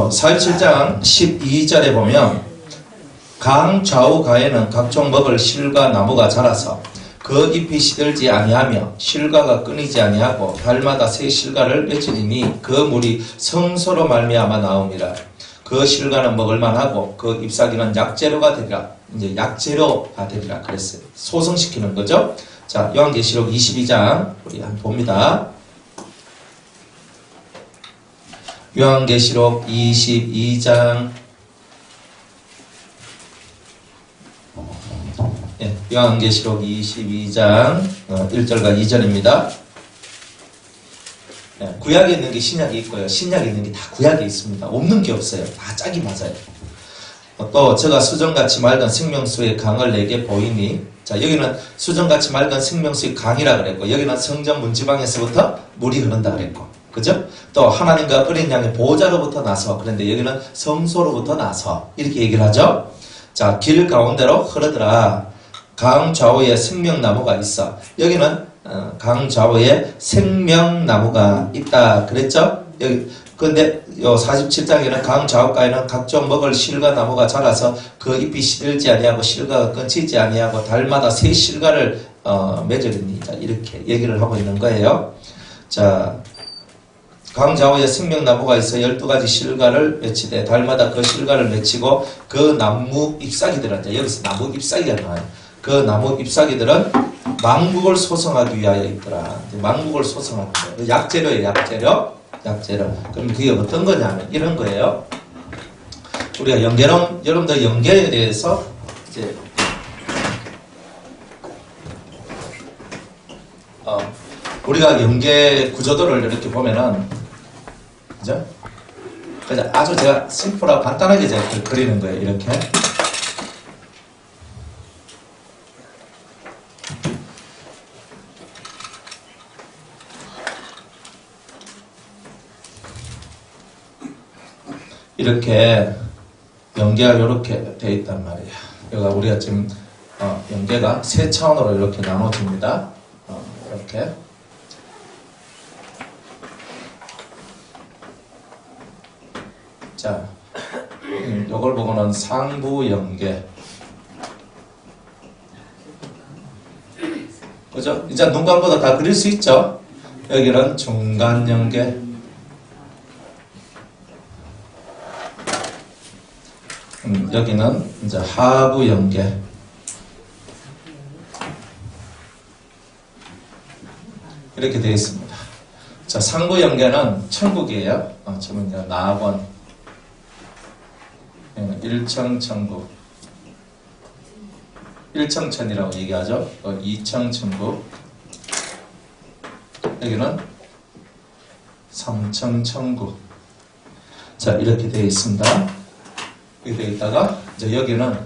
47장 12절에 보면 강 좌우 가에는 각종 먹을 실과 나무가 자라서 그 잎이 시들지 아니하며 실과가 끊이지 아니하고 달마다 새 실과를 맺으리니 그 물이 성소로 말미암아 나옵니다. 그 실과는 먹을만하고 그 잎사귀는 약재료가 되리라. 이제 약재료가 되리라 그랬어요. 소성시키는 거죠. 자, 요한계시록 22장 우리 한번 봅니다. 요한계시록 22장 요한계시록 22장 1절과 2절입니다. 구약에 있는 게 신약이 있고요. 신약에 있는 게 다 구약에 있습니다. 없는 게 없어요. 다 짝이 맞아요. 또 제가 수정같이 맑은 생명수의 강을 내게 보이니, 자, 여기는 수정같이 맑은 생명수의 강이라 그랬고, 여기는 성전 문지방에서부터 물이 흐른다 그랬고, 그죠? 또 하나님과 어린 양의 보호자로부터 나서, 그런데 여기는 성소로부터 나서 이렇게 얘기를 하죠. 자, 길 가운데로 흐르더라. 강 좌우에 생명나무가 있어. 여기는 강 좌우에 생명나무가 있다 그랬죠? 여기 근데 요 47장에는 강 좌우가에는 각종 먹을 실과 나무가 자라서 그 잎이 시들지 아니하고 실과가 끊이지 아니하고 달마다 새 실과를 맺으리니, 이렇게 얘기를 하고 있는 거예요. 자, 강 좌우에 생명나무가 있어 12가지 실과를 맺히되 달마다 그 실과를 맺히고 그 나무 잎사귀들은, 여기서 나무 잎사귀가 나와요. 그 나무 잎사귀들은 망국을 소성하기 위하여 있더라. 망국을 소성하기 위하여. 약재료예요, 약재료. 그럼 그게 어떤 거냐면 이런 거예요. 우리가 연계론, 여러분들 연계에 대해서 이제 우리가 연계 구조도를 이렇게 보면은, 그죠? 그래서 아주 제가 심플하고 간단하게 제가 그리는 거예요. 이렇게. 이렇게 연계가 이렇게 되어 있단 말이에요. 여기가 우리가 지금 연계가 세 차원으로 이렇게 나눠집니다. 이렇게. 자, 이걸 보고는 상부 연계. 그죠? 이제 눈 감고도 다 그릴 수 있죠? 여기는 중간 연계. 여기는 이제 하부 연계. 이렇게 되어 있습니다. 자, 상부 연계는 천국이에요. 저는 이제 낙원. 1층 천국. 1층천이라고 얘기하죠. 2층 천국. 여기는 3층 천국. 자, 이렇게 되어 있습니다. 이렇게 되어 있다가, 이제 여기는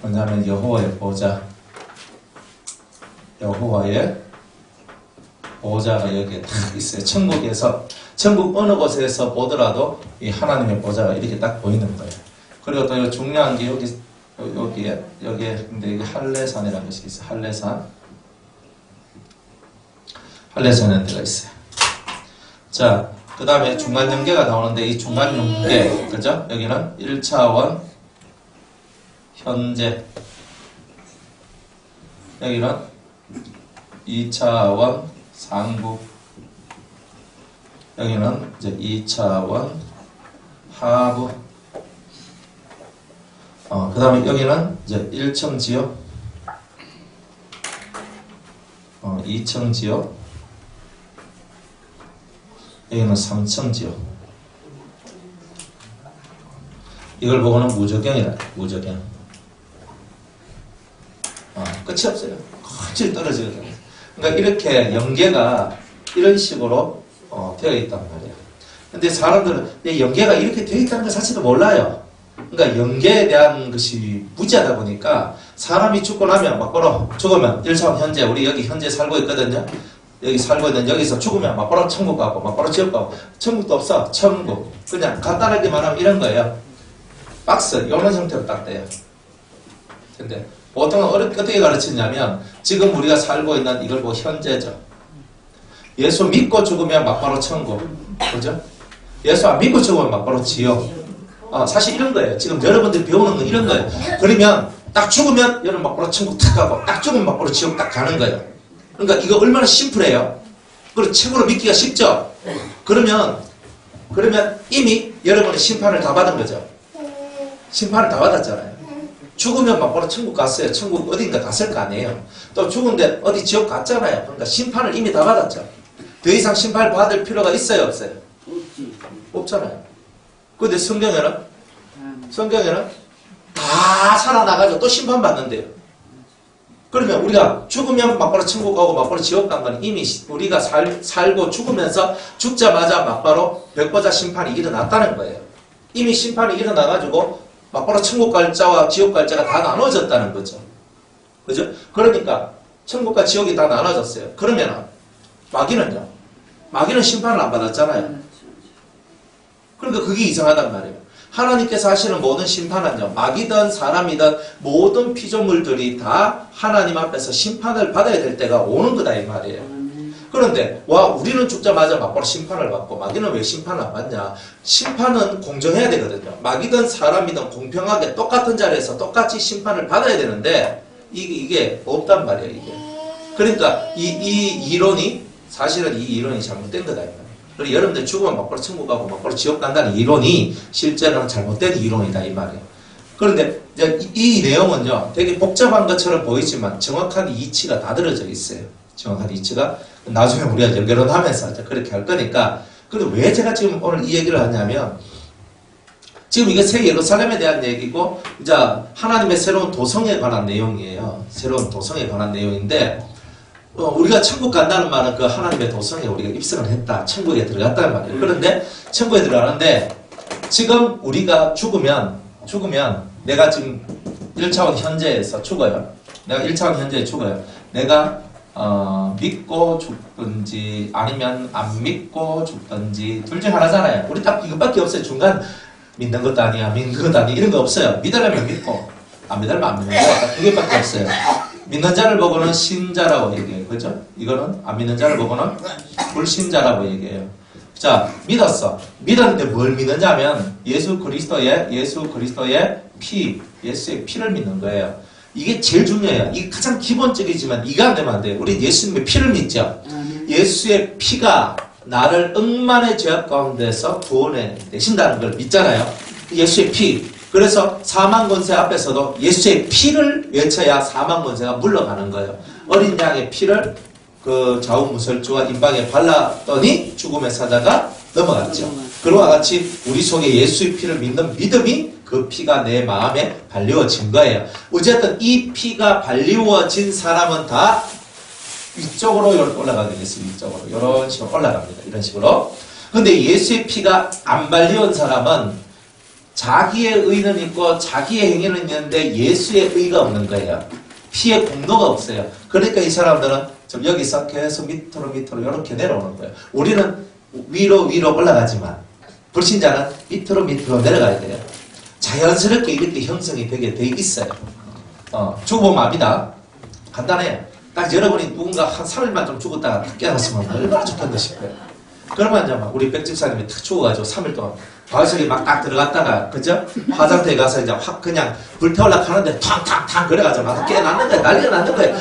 뭐냐면 여호와의 보좌. 여호와의 보좌가 여기에 딱 있어요. 천국에서, 천국 어느 곳에서 보더라도 이 하나님의 보좌가 이렇게 딱 보이는 거예요. 그리고 또 중요한 게 여기에, 근데 이게 할례산이라는 것이 있어요. 할례산이라는 데가 있어요. 자, 그 다음에 중간 연계가 나오는데, 이 중간 연계, 그죠? 여기는 1차원, 현재. 여기는 2차원, 상부. 여기는 이제 2차원, 하부. 그 다음에 여기는 이제 1층 지역, 2층 지역, 여기는 3층 지역. 이걸 보고는 무저경이라, 무저경. 끝이 없어요. 거칠 떨어지거든요. 그러니까 이렇게 연계가 이런 식으로 되어 있단 말이에요. 근데 사람들은 연계가 이렇게 되어 있다는 것 자체도 몰라요. 그러니까 연계에 대한 것이 무지하다 보니까 사람이 죽고 나면 막바로 죽으면 1차원 현재, 우리 여기 현재 살고 있거든요. 여기 살고 있는 여기서 죽으면 막바로 천국 가고 막바로 지옥 가고, 천국도 없어. 천국. 그냥 간단하게 말하면 이런 거예요. 박스 이런 형태로 딱 돼요. 근데 보통은 어떻게 가르치냐면, 지금 우리가 살고 있는 이걸 현재죠. 예수 믿고 죽으면 막바로 천국. 그죠? 예수 안 믿고 죽으면 막바로 지옥. 사실 이런 거예요. 지금 여러분들이 배우는 건 이런 거예요. 그러면 딱 죽으면 여러분 막바로 천국 탁 가고 딱 죽으면 막바로 지옥 딱 가는 거예요. 그러니까 이거 얼마나 심플해요. 그리고 최고로 믿기가 쉽죠. 그러면 이미 여러분의 심판을 다 받은 거죠. 심판을 다 받았잖아요. 죽으면 막바로 천국 갔어요. 천국 어딘가 갔을 거 아니에요. 또 죽은데 어디 지옥 갔잖아요. 그러니까 심판을 이미 다 받았죠. 더 이상 심판을 받을 필요가 있어요, 없어요? 없잖아요. 근데 성경에는 다 살아나가지고 또 심판받는데요. 그러면 우리가 죽으면 막바로 천국 가고 막바로 지옥 간 건 이미 우리가 살고 죽으면서 죽자마자 막바로 백보자 심판이 일어났다는 거예요. 이미 심판이 일어나가지고 막바로 천국 갈 자와 지옥 갈 자가 다 나눠졌다는 거죠. 그죠? 그러니까 천국과 지옥이 다 나눠졌어요. 그러면 마귀는요? 마귀는 심판을 안 받았잖아요. 그러니까 그게 이상하단 말이에요. 하나님께서 하시는 모든 심판은요, 마귀든 사람이든 모든 피조물들이 다 하나님 앞에서 심판을 받아야 될 때가 오는 거다 이 말이에요. 그런데 우리는 죽자마자 막바로 심판을 받고 마귀는 왜 심판을 안 받냐? 심판은 공정해야 되거든요. 마귀든 사람이든 공평하게 똑같은 자리에서 똑같이 심판을 받아야 되는데 이게 없단 말이에요. 이게. 그러니까 이 이론이 사실은 이 이론이 잘못된 거다 이 말이에요. 그리고 여러분들 죽으면 막바로 천국 가고 막바로 지옥 간다는 이론이 실제로는 잘못된 이론이다 이 말이에요. 그런데 이제 이 내용은요 되게 복잡한 것처럼 보이지만 정확한 이치가 다 들어져 있어요. 정확한 이치가 나중에 우리가 연결하면서 이제 그렇게 할 거니까. 그리고 왜 제가 지금 오늘 이 얘기를 하냐면 지금 이게 새 예루살렘에 대한 얘기고 이제 하나님의 새로운 도성에 관한 내용이에요. 새로운 도성에 관한 내용인데 우리가 천국 간다는 말은 그 하나님의 도성에 우리가 입성을 했다. 천국에 들어갔다는 말이에요. 그런데 천국에 들어가는데 지금 우리가 죽으면 내가 지금 1차원 현재에서 죽어요. 내가 1차원 현재에 죽어요. 내가 믿고 죽든지 아니면 안 믿고 죽든지 둘 중 하나잖아요. 우리 딱 이것밖에 없어요. 중간 믿는 것도 아니야 믿는 것도 아니야 이런 거 없어요. 믿으려면 믿고 안 믿으려면 안 믿는 거 딱 두 개밖에 없어요. 믿는 자를 보고는 신자라고 얘기해요. 그죠? 이거는 안 믿는 자를 보고는 불신자라고 얘기해요. 자, 믿었어. 믿었는데 뭘 믿느냐 하면 예수 그리스도의 피, 예수의 피를 믿는 거예요. 이게 제일 중요해요. 이게 가장 기본적이지만 이거 안 되면 안 돼요. 우리 예수님의 피를 믿죠. 예수의 피가 나를 억만의 죄악 가운데서 구원해 내신다는 걸 믿잖아요. 예수의 피. 그래서 사망 권세 앞에서도 예수의 피를 외쳐야 사망 권세가 물러가는 거예요. 어린 양의 피를 그 좌우무설주와 임방에 발랐더니 죽음의 사자가 넘어갔죠. 그와 같이 우리 속에 예수의 피를 믿는 믿음이 그 피가 내 마음에 발리워진 거예요. 어쨌든 이 피가 발리워진 사람은 다 위쪽으로 올라가게 되겠습니다. 위쪽으로. 이런 식으로 올라갑니다. 이런 식으로. 근데 예수의 피가 안 발리운 사람은 자기의 의는 있고 자기의 행위는 있는데 예수의 의가 없는 거예요. 피의 공로가 없어요. 그러니까 이 사람들은 좀 여기서 계속 밑으로 이렇게 내려오는 거예요. 우리는 위로 올라가지만 불신자는 밑으로 내려가야 돼요. 자연스럽게 이렇게 형성이 되게 돼 있어요. 죽어보면 압니다. 간단해요. 딱 여러분이 누군가 한 3일만 좀 죽었다가 깨어났으면 얼마나 좋겠나 싶어요. 그러면 이제 막 우리 백집사님이 탁 죽어가지고 3일 동안 과실이 막 딱 들어갔다가 그죠? 화장대에 가서 이제 확 그냥 불태울라 하는데 탕탕탕 그래가지고 막 깨어났는 거야. 난리가 났는 거야.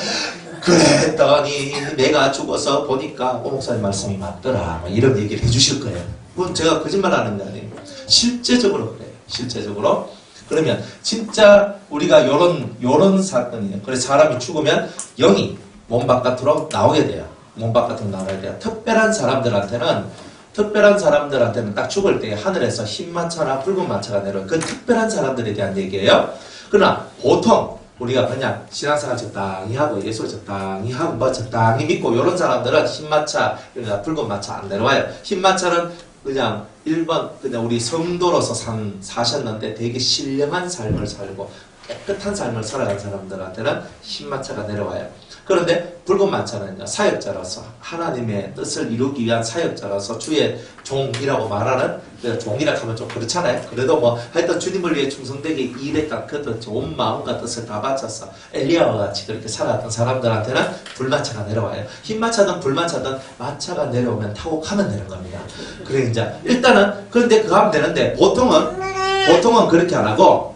그랬더니 내가 죽어서 보니까 오 목사님 말씀이 맞더라. 막 이런 얘기를 해주실 거예요. 그건 제가 거짓말하는 게 아니에요. 실제적으로 그래요. 실제적으로. 그러면 진짜 우리가 요런 사건이에요. 그래서 사람이 죽으면 영이 몸 바깥으로 나오게 돼요. 몸 바깥으로 나와야 돼요. 특별한 사람들한테는 딱 죽을 때 하늘에서 흰 마차나 붉은 마차가 내려요. 그 특별한 사람들에 대한 얘기예요. 그러나 보통 우리가 그냥 신앙생활 적당히 하고 예수 적당히 하고 뭐 적당히 믿고 이런 사람들은 흰 마차, 붉은 마차 안 내려와요. 흰 마차는 그냥 우리 성도로서 사셨는데 되게 신령한 삶을 살고 깨끗한 삶을 살아간 사람들한테는 흰마차가 내려와요. 그런데 붉은 마차는요, 사역자라서 하나님의 뜻을 이루기 위한 사역자라서 주의 종이라고 말하는, 종이라 하면 좀 그렇잖아요. 그래도 뭐 하여튼 주님을 위해 충성되게 일했다, 그 온 마음과 뜻을 다 바쳐서 엘리야와 같이 그렇게 살아갔던 사람들한테는 불마차가 내려와요. 흰마차든 불마차든 마차가 내려오면 타고 가면 되는 겁니다. 그래 이제 일단은 그런데 그거 하면 되는데 보통은 그렇게 안 하고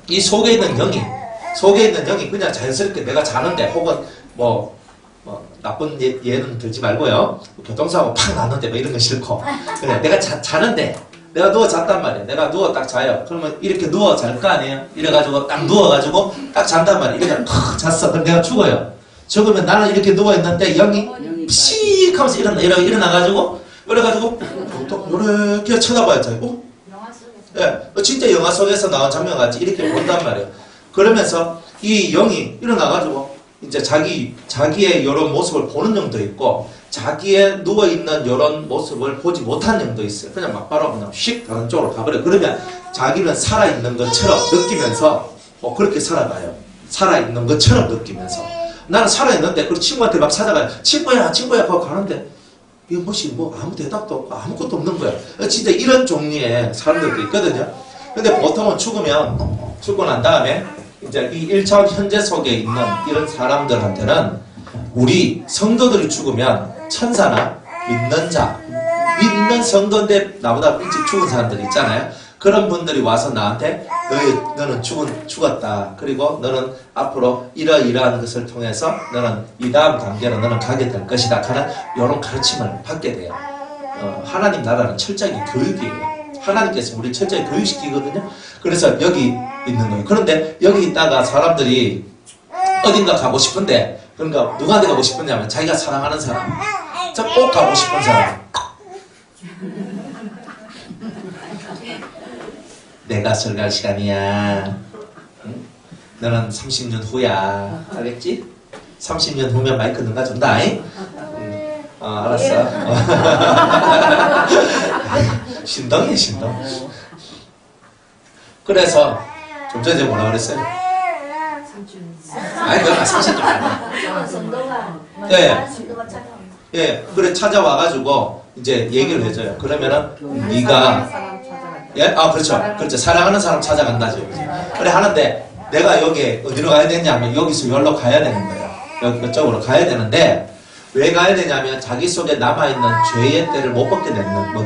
이 속에 있는 영이 그냥 자연스럽게 내가 자는데 혹은 뭐 나쁜 예는 들지 말고요. 교통사고 팍 났는데 뭐 이런 거 싫고. 그래, 내가 자는데, 내가 누워 잤단 말이에요. 내가 누워 딱 자요. 그러면 이렇게 누워 잘 거 아니에요? 이래가지고 딱 누워가지고 딱 잔단 말이에요. 이렇게 팍 잤어. 그럼 내가 죽어요. 죽으면 나는 이렇게 누워있는데 영이 픽 하면서 일어나가지고, 그래가지고, 이렇게 쳐다봐요. 예, 진짜 영화 속에서 나온 장면 같이 이렇게 본단 말이에요. 그러면서 이 영이 일어나가지고, 이제 자기의 이런 모습을 보는 영도 있고, 자기의 누워있는 이런 모습을 보지 못한 영도 있어요. 그냥 막바로 그냥 휙 다른 쪽으로 가버려요. 그러면 자기는 살아있는 것처럼 느끼면서, 그렇게 살아가요. 살아있는 것처럼 느끼면서. 나는 살아있는데, 그 친구한테 막 찾아가요. 친구야 하고 가는데, 이거 뭐 아무 대답도 없고 아무것도 없는 거야. 진짜 이런 종류의 사람들도 있거든요. 근데 보통은 죽고 난 다음에, 이제 이 1차원 현재 속에 있는 이런 사람들한테는 우리 성도들이 죽으면 천사나 믿는 성도인데 나보다 일찍 죽은 사람들 있잖아요. 그런 분들이 와서 나한테 너는 죽었다. 그리고 너는 앞으로 이러이러한 것을 통해서 너는 이 다음 단계로 너는 가게 될 것이다. 하는 이런 가르침을 받게 돼요. 하나님 나라는 철저하게 교육이에요. 하나님께서 우리 철저히 교육시키거든요. 그래서 여기 있는 거예요. 그런데 여기 있다가 사람들이 어딘가 가고 싶은데, 그러니까 누구한테 가고 싶었냐면 자기가 사랑하는 사람, 꼭 가고 싶은 사람. 내가 설갈 시간이야. 응? 너는 30년 후야. 알겠지? 30년 후면 마이크 누가 준다. 알았어. 신동이야, 신동. 그래서 좀 전에 뭐라 그랬어요? 아니, 그건 30년 아니야. 예, 그래 찾아와가지고 이제 얘기를 해줘요. 그러면은 네가 그렇죠. 사랑하는 사람 찾아간다죠. 그래 하는데 내가 여기 어디로 가야 되냐면 여기서 여기로 가야 되는 거예요. 이쪽으로 가야 되는데 왜 가야 되냐면 자기 속에 남아있는 죄의 때를 못 벗게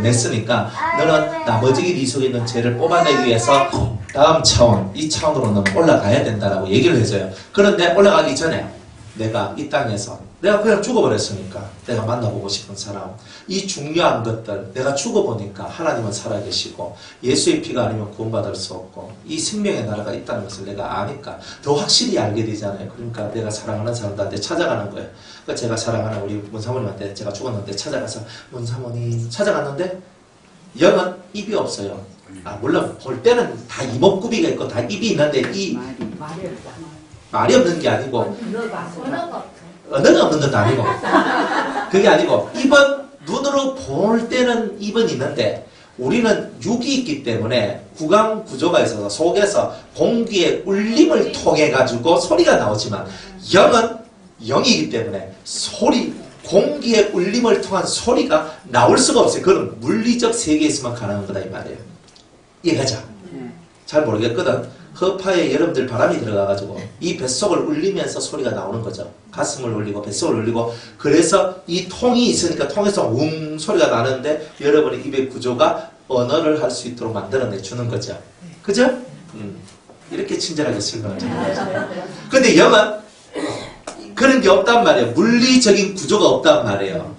냈으니까 너는 나머지 네 속에 있는 죄를 뽑아내기 위해서 다음 차원, 이 차원으로 너는 올라가야 된다라고 얘기를 해줘요. 그런데 올라가기 전에 내가 이 땅에서 내가 그냥 죽어버렸으니까 내가 만나보고 싶은 사람, 이 중요한 것들, 내가 죽어보니까 하나님은 살아계시고 예수의 피가 아니면 구원받을 수 없고 이 생명의 나라가 있다는 것을 내가 아니까 더 확실히 알게 되잖아요. 그러니까 내가 사랑하는 사람들한테 찾아가는 거예요. 그러니까 제가 사랑하는 우리 문사모님한테 제가 죽었는데 찾아가서 문사모님 찾아갔는데 영은 입이 없어요. 물론 볼 때는 다 이목구비가 있고 다 입이 있는데 이 말이 없는 게 아니고 언어가 없는 것도 아니고 그게 아니고 입은 눈으로 볼 때는 입은 있는데 우리는 육이 있기 때문에 구강 구조가 있어서 속에서 공기의 울림을 통해 가지고 소리가 나오지만 영은 영이기 때문에 공기의 울림을 통한 소리가 나올 수가 없어요. 그건 물리적 세계에서만 가능한 거다 이 말이에요. 이해가죠? 잘 모르겠거든. 허파에 여러분들 바람이 들어가가지고 이 뱃속을 울리면서 소리가 나오는 거죠. 가슴을 울리고 뱃속을 울리고 그래서 이 통이 있으니까 통에서 웅 소리가 나는데 여러분의 입의 구조가 언어를 할 수 있도록 만들어내 주는 거죠. 그죠? 이렇게 친절하게 설명을 잘해요. 근데 영은 그런 게 없단 말이에요. 물리적인 구조가 없단 말이에요.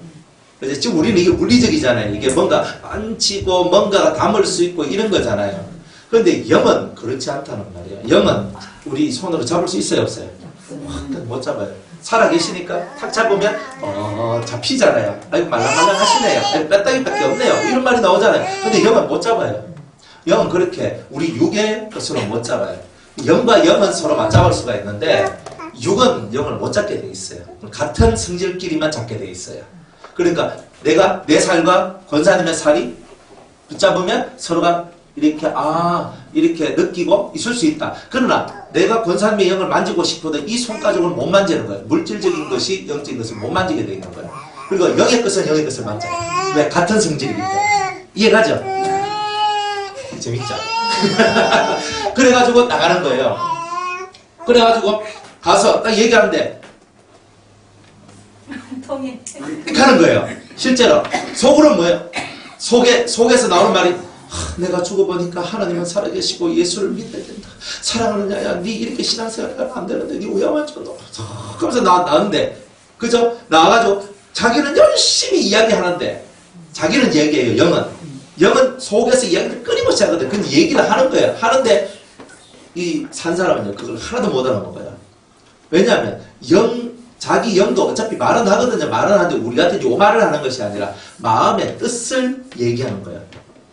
그래서 지금 우리는 이게 물리적이잖아요. 이게 뭔가 만지고 뭔가가 담을 수 있고 이런 거잖아요. 그런데 영은 그렇지 않다는 말이에요. 영은 우리 손으로 잡을 수 있어요, 없어요? 못 잡아요. 살아계시니까 탁 잡으면 잡히잖아요. 아이고 말랑말랑하시네요. 아이고 뼈다귀밖에 없네요. 이런 말이 나오잖아요. 근데 영은 못 잡아요. 영은 그렇게 우리 육의 것으로 못 잡아요. 영과 영은 서로 맞잡을 수가 있는데 육은 영을 못 잡게 돼 있어요. 같은 성질끼리만 잡게 돼 있어요. 그러니까 내가 내 살과 권사님의 살이 붙잡으면 서로가 이렇게 이렇게 느끼고 있을 수 있다. 그러나 내가 권사님의 영을 만지고 싶어도 이 손가락을 못 만지는 거예요. 물질적인 것이 영적인 것을 못 만지게 되는 거예요. 그리고 영의 것은 영의 것을 만져요. 왜? 같은 성질이기 때문에. 이해가죠? 재밌죠? 그래가지고 나가는 거예요. 그래가지고 가서 딱 얘기하는데 이렇게 하는 거예요. 실제로 속으로는 뭐예요? 속에서 나오는 말이 내가 죽어보니까 하나님은 살아계시고 예수를 믿어야 된다. 사랑하는 자야, 네 이렇게 신앙생활 하면 안 되는데 네 위험한 줄 너. 그러면서 나왔는데 그죠? 나와가지고 자기는 열심히 이야기하는데 자기는 얘기해요. 영은 속에서 이야기를 끊임없이 하거든. 근데 얘기를 하는 거예요. 하는데 이 산 사람은요 그걸 하나도 못 알아먹는 거예요. 왜냐하면 자기 영도 어차피 말은 하거든요. 말은 하는데 우리한테 요 말을 하는 것이 아니라 마음의 뜻을 얘기하는 거예요.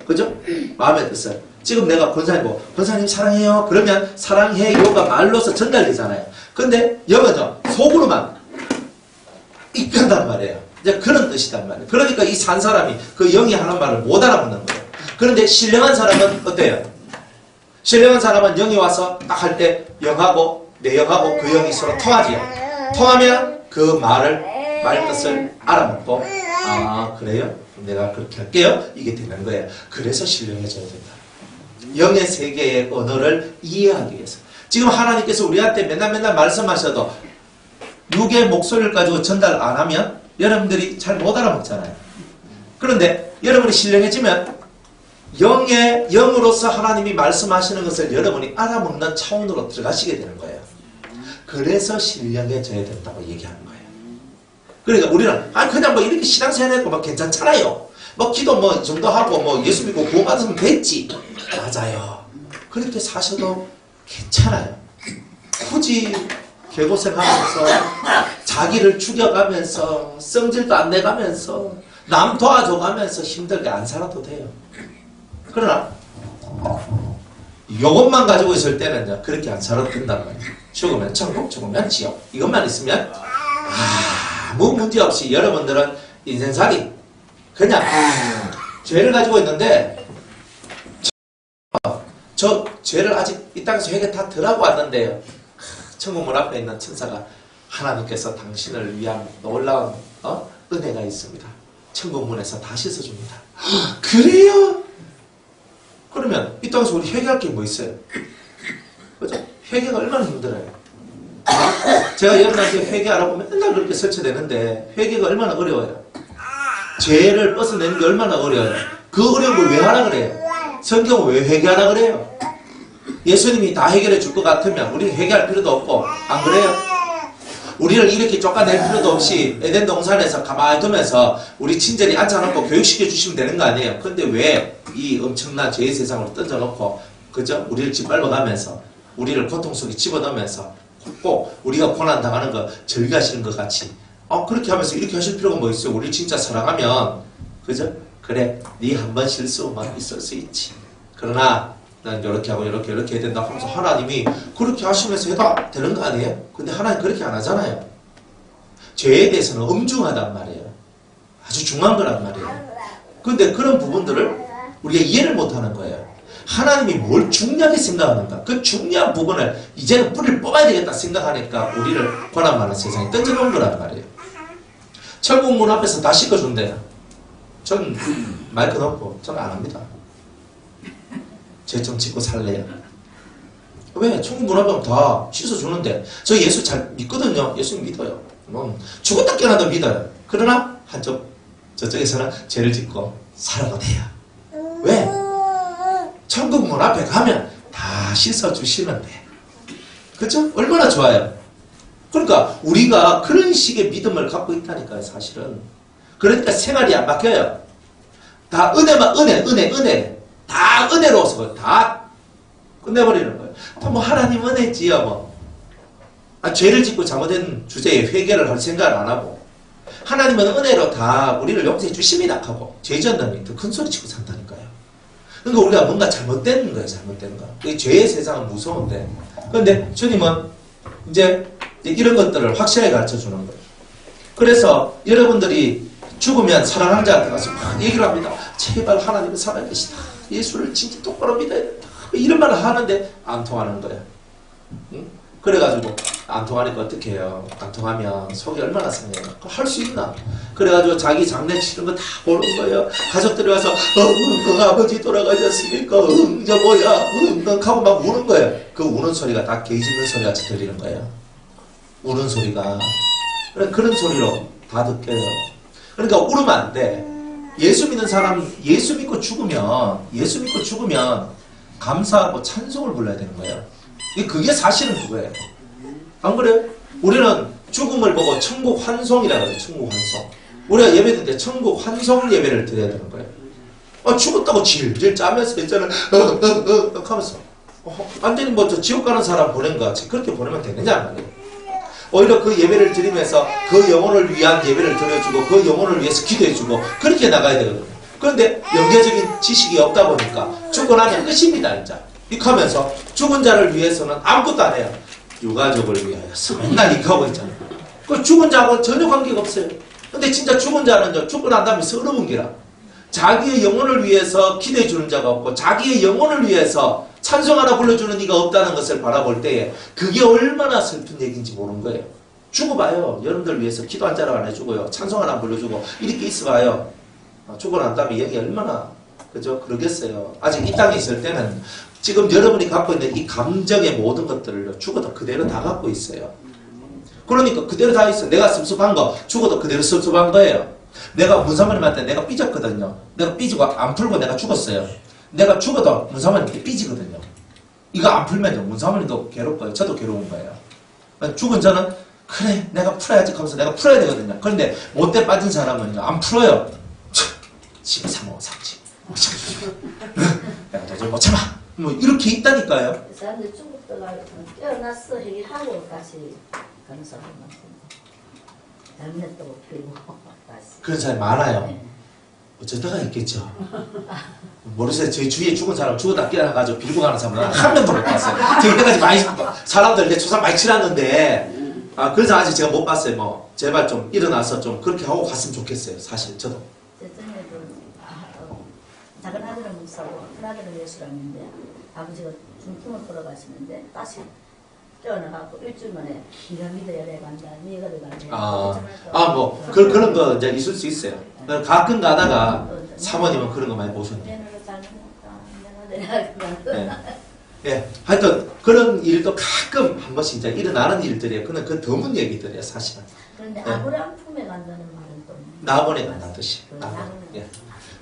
그죠? 마음의 뜻을. 지금 내가 권사님 사랑해요. 그러면 사랑해요가 말로서 전달되잖아요. 근데 영은요 속으로만 익힌단 말이에요. 이제 그런 뜻이단 말이에요. 그러니까 이 산 사람이 그 영이 하는 말을 못 알아듣는 거예요. 그런데 신령한 사람은 어때요? 신령한 사람은 영이 와서 딱 할 때 영하고 내 영하고 그 영이 서로 통하지요. 통하면 그 말 뜻을 알아먹고 그래요? 내가 그렇게 할게요. 이게 되는 거예요. 그래서 신령해져야 된다. 영의 세계의 언어를 이해하기 위해서. 지금 하나님께서 우리한테 맨날 말씀하셔도 육의 목소리를 가지고 전달 안 하면 여러분들이 잘 못 알아먹잖아요. 그런데 여러분이 신령해지면 영으로서 하나님이 말씀하시는 것을 여러분이 알아먹는 차원으로 들어가시게 되는 거예요. 그래서 신령해져야 된다고 얘기하는 거예요. 그러니까 우리는 그냥 뭐 이렇게 신앙생활 해도 막 괜찮잖아요. 뭐 기도 뭐 이 정도 하고 뭐 예수 믿고 구원받으면 됐지. 맞아요. 그렇게 사셔도 괜찮아요. 굳이 개고생하면서 자기를 죽여가면서 성질도 안 내가면서 남 도와줘가면서 힘들게 안 살아도 돼요. 그러나 이것만 가지고 있을 때는 그렇게 안 살아도 된단 말이에요. 죽으면 천국, 죽으면 지옥. 이것만 있으면 아무 문제 없이 여러분들은 인생살이 그냥 죄를 가지고 있는데 저 죄를 아직 이 땅에서 회개 다 덜하고 왔는데요. 천국 문 앞에 있는 천사가 하나님께서 당신을 위한 놀라운 은혜가 있습니다. 천국 문에서 다 씻어줍니다. 그래요? 그러면 이 땅에서 우리 회개할 게 뭐 있어요? 그죠? 회개가 얼마나 힘들어요. 제가 여러분한테 회개하라고 맨날 그렇게 설치되는데 회개가 얼마나 어려워요. 죄를 벗어내는 게 얼마나 어려워요. 그 어려운 걸 왜 하라 그래요? 성경은 왜 회개하라 그래요? 예수님이 다 해결해 줄 것 같으면 우리는 회개할 필요도 없고, 안 그래요? 우리를 이렇게 쫓아낼 필요도 없이 에덴 동산에서 가만히 두면서 우리 친절히 앉혀놓고 교육시켜 주시면 되는 거 아니에요? 근데 왜 이 엄청난 죄의 세상으로 던져놓고 그죠? 우리를 짓밟아가면서 우리를 고통 속에 집어넣으면서 꼭 우리가 고난당하는 거 즐겨하시는 것 같이 그렇게 하면서 이렇게 하실 필요가 뭐 있어요? 우리 진짜 사랑하면 그죠? 그래 네 한 번 실수만 있을 수 있지. 그러나 난 이렇게 하고 이렇게 해야 된다 하면서 하나님이 그렇게 하시면서 해도 되는 거 아니에요? 근데 하나님 그렇게 안 하잖아요. 죄에 대해서는 엄중하단 말이에요. 아주 중요한 거란 말이에요. 근데 그런 부분들을 우리가 이해를 못하는 거예요. 하나님이 뭘 중요하게 생각하는가? 그 중요한 부분을 이제는 뿌리를 뽑아야 되겠다 생각하니까 우리를 고난 많은 세상에 던져놓은 거란 말이에요. 천국 문 앞에서 다 씻어준대요. 전 마이크 넣고 저는 안 합니다. 죄 좀 짓고 살래요. 왜? 천국 문 앞에 다 씻어주는데 저 예수 잘 믿거든요. 예수 믿어요. 죽었다 깨어나도 믿어요. 그러나 저쪽에서는 죄를 짓고 살아도 돼요. 왜? 천국 문 앞에 가면 다 씻어주시면 돼. 그쵸? 얼마나 좋아요. 그러니까 우리가 그런 식의 믿음을 갖고 있다니까요, 사실은. 그러니까 생활이 안 바뀌어요. 다 은혜만 은혜. 다 은혜로워서 다 끝내버리는 거예요. 또 뭐 하나님 은혜지요 뭐. 죄를 짓고 잘못된 주제에 회개를 할 생각을 안 하고 하나님은 은혜로 다 우리를 용서해 주십니다 하고 죄 짓는 더 큰 소리 치고 산다니까요. 그러니까 우리가 뭔가 잘못된 거예요. 잘못된 거. 이 죄의 세상은 무서운데 그런데 주님은 이제 이런 것들을 확실하게 가르쳐주는 거예요. 그래서 여러분들이 죽으면 사랑하는 자한테 가서 막 얘기를 합니다. 제발 하나님은 살아계시다. 예수를 진짜 똑바로 믿어야 된다. 이런 말을 하는데 안 통하는 거야. 응? 그래가지고 안 통하니까 어떻게 해요? 안 통하면 속이 얼마나 상해요. 할 수 있나? 그래가지고 자기 장례치는 거 다 보는 거예요. 가족들이 와서 아버지 돌아가셨습니까? 저 뭐야? 하고 막 우는 거예요. 그 우는 소리가 다 개 짖는 소리 같이 들리는 거예요. 우는 소리가. 그런 소리로 다 듣겨요. 그러니까 울으면 안 돼. 예수 믿는 사람, 예수 믿고 죽으면 감사하고 찬송을 불러야 되는 거예요. 그게 사실은 그거예요. 안 그래요? 우리는 죽음을 보고 천국 환송이라고 해요. 천국 환송. 우리가 예배 드릴 때 천국 환송 예배를 드려야 되는 거예요. 죽었다고 질질 짜면서 있잖아요. 하면서 완전히 뭐 저 지옥 가는 사람 보낸 것 같이 그렇게 보내면 되느냐 안 말이에요. 오히려 그 예배를 드리면서 그 영혼을 위한 예배를 드려주고 그 영혼을 위해서 기도해주고 그렇게 나가야 되거든요. 그런데 영계적인 지식이 없다 보니까 죽고 나면 끝입니다. 이제 이렇게 하면서 죽은 자를 위해서는 아무것도 안 해요. 유가족을 위하여서 맨날 이렇게 하고 있잖아요. 그 죽은 자하고는 전혀 관계가 없어요. 근데 진짜 죽은 자는 죽고 난 다음에 서러운 기라. 자기의 영혼을 위해서 기도해 주는 자가 없고 자기의 영혼을 위해서 찬송 하나 불러주는 이가 없다는 것을 바라볼 때에 그게 얼마나 슬픈 얘기인지 모르는 거예요. 죽어봐요. 여러분들 위해서 기도 한 자락 안 해주고요. 찬송 하나 불러주고 이렇게 있어봐요. 죽고 난 다음에 영이 얼마나 그죠? 그러겠어요. 아직 이 땅에 있을 때는 지금 여러분이 갖고 있는 이 감정의 모든 것들을 죽어도 그대로 다 갖고 있어요. 그러니까 그대로 다 있어요. 내가 섭섭한 거 죽어도 그대로 섭섭한 거예요. 내가 문사모님한테 내가 삐졌거든요. 내가 삐지고 안 풀고 내가 죽었어요. 내가 죽어도 문사모님한테 삐지거든요. 이거 안 풀면요. 문사모님도 괴롭고요. 저도 괴로운 거예요. 죽은 저는 그래 내가 풀어야지 하면서 내가 풀어야 되거든요. 그런데 못돼 빠진 사람은요. 안 풀어요. 집에 사모상지. 내가 도저히 못 참아. 뭐 이렇게 있다니까요. 사람들 죽었다가 깨어났어 얘기하고 다시 가는 사람 많습니다. 잘못했다고 그리고 다시. 그런 사람이 많아요. 네. 어쩌다가 있겠죠. 모르겠어요. 저희 주위에 죽은 사람 죽었다 깨어나가지고 빌고 가는 사람은 한 명도 못 봤어요. 제가 이때까지 많이 사람들 초상 많이 치렀는데 그래서 아직 제가 못 봤어요. 뭐 제발 좀 일어나서 좀 그렇게 하고 갔으면 좋겠어요. 사실 저도. 제 전에도 작은 아들은 목사고 큰 아들은 예수라는데 아버지가 중풍을 걸어가시는데 다시 깨어나가고 일주일 만에 네가 믿어야 돼 간다. 네가 간다. 뭐 그런 거 이제 있을 수 있어요. 가끔 가다가 사모님은 그런 거 많이 보셨네요. 네. 예, 하여튼 그런 일도 가끔 한 번씩 이제 일어나는 일들이에요. 근데 그 드문 얘기들이에요, 사실은. 그런데 아브라함 품에 간다는 말은 또 나번에 간다듯이. 예.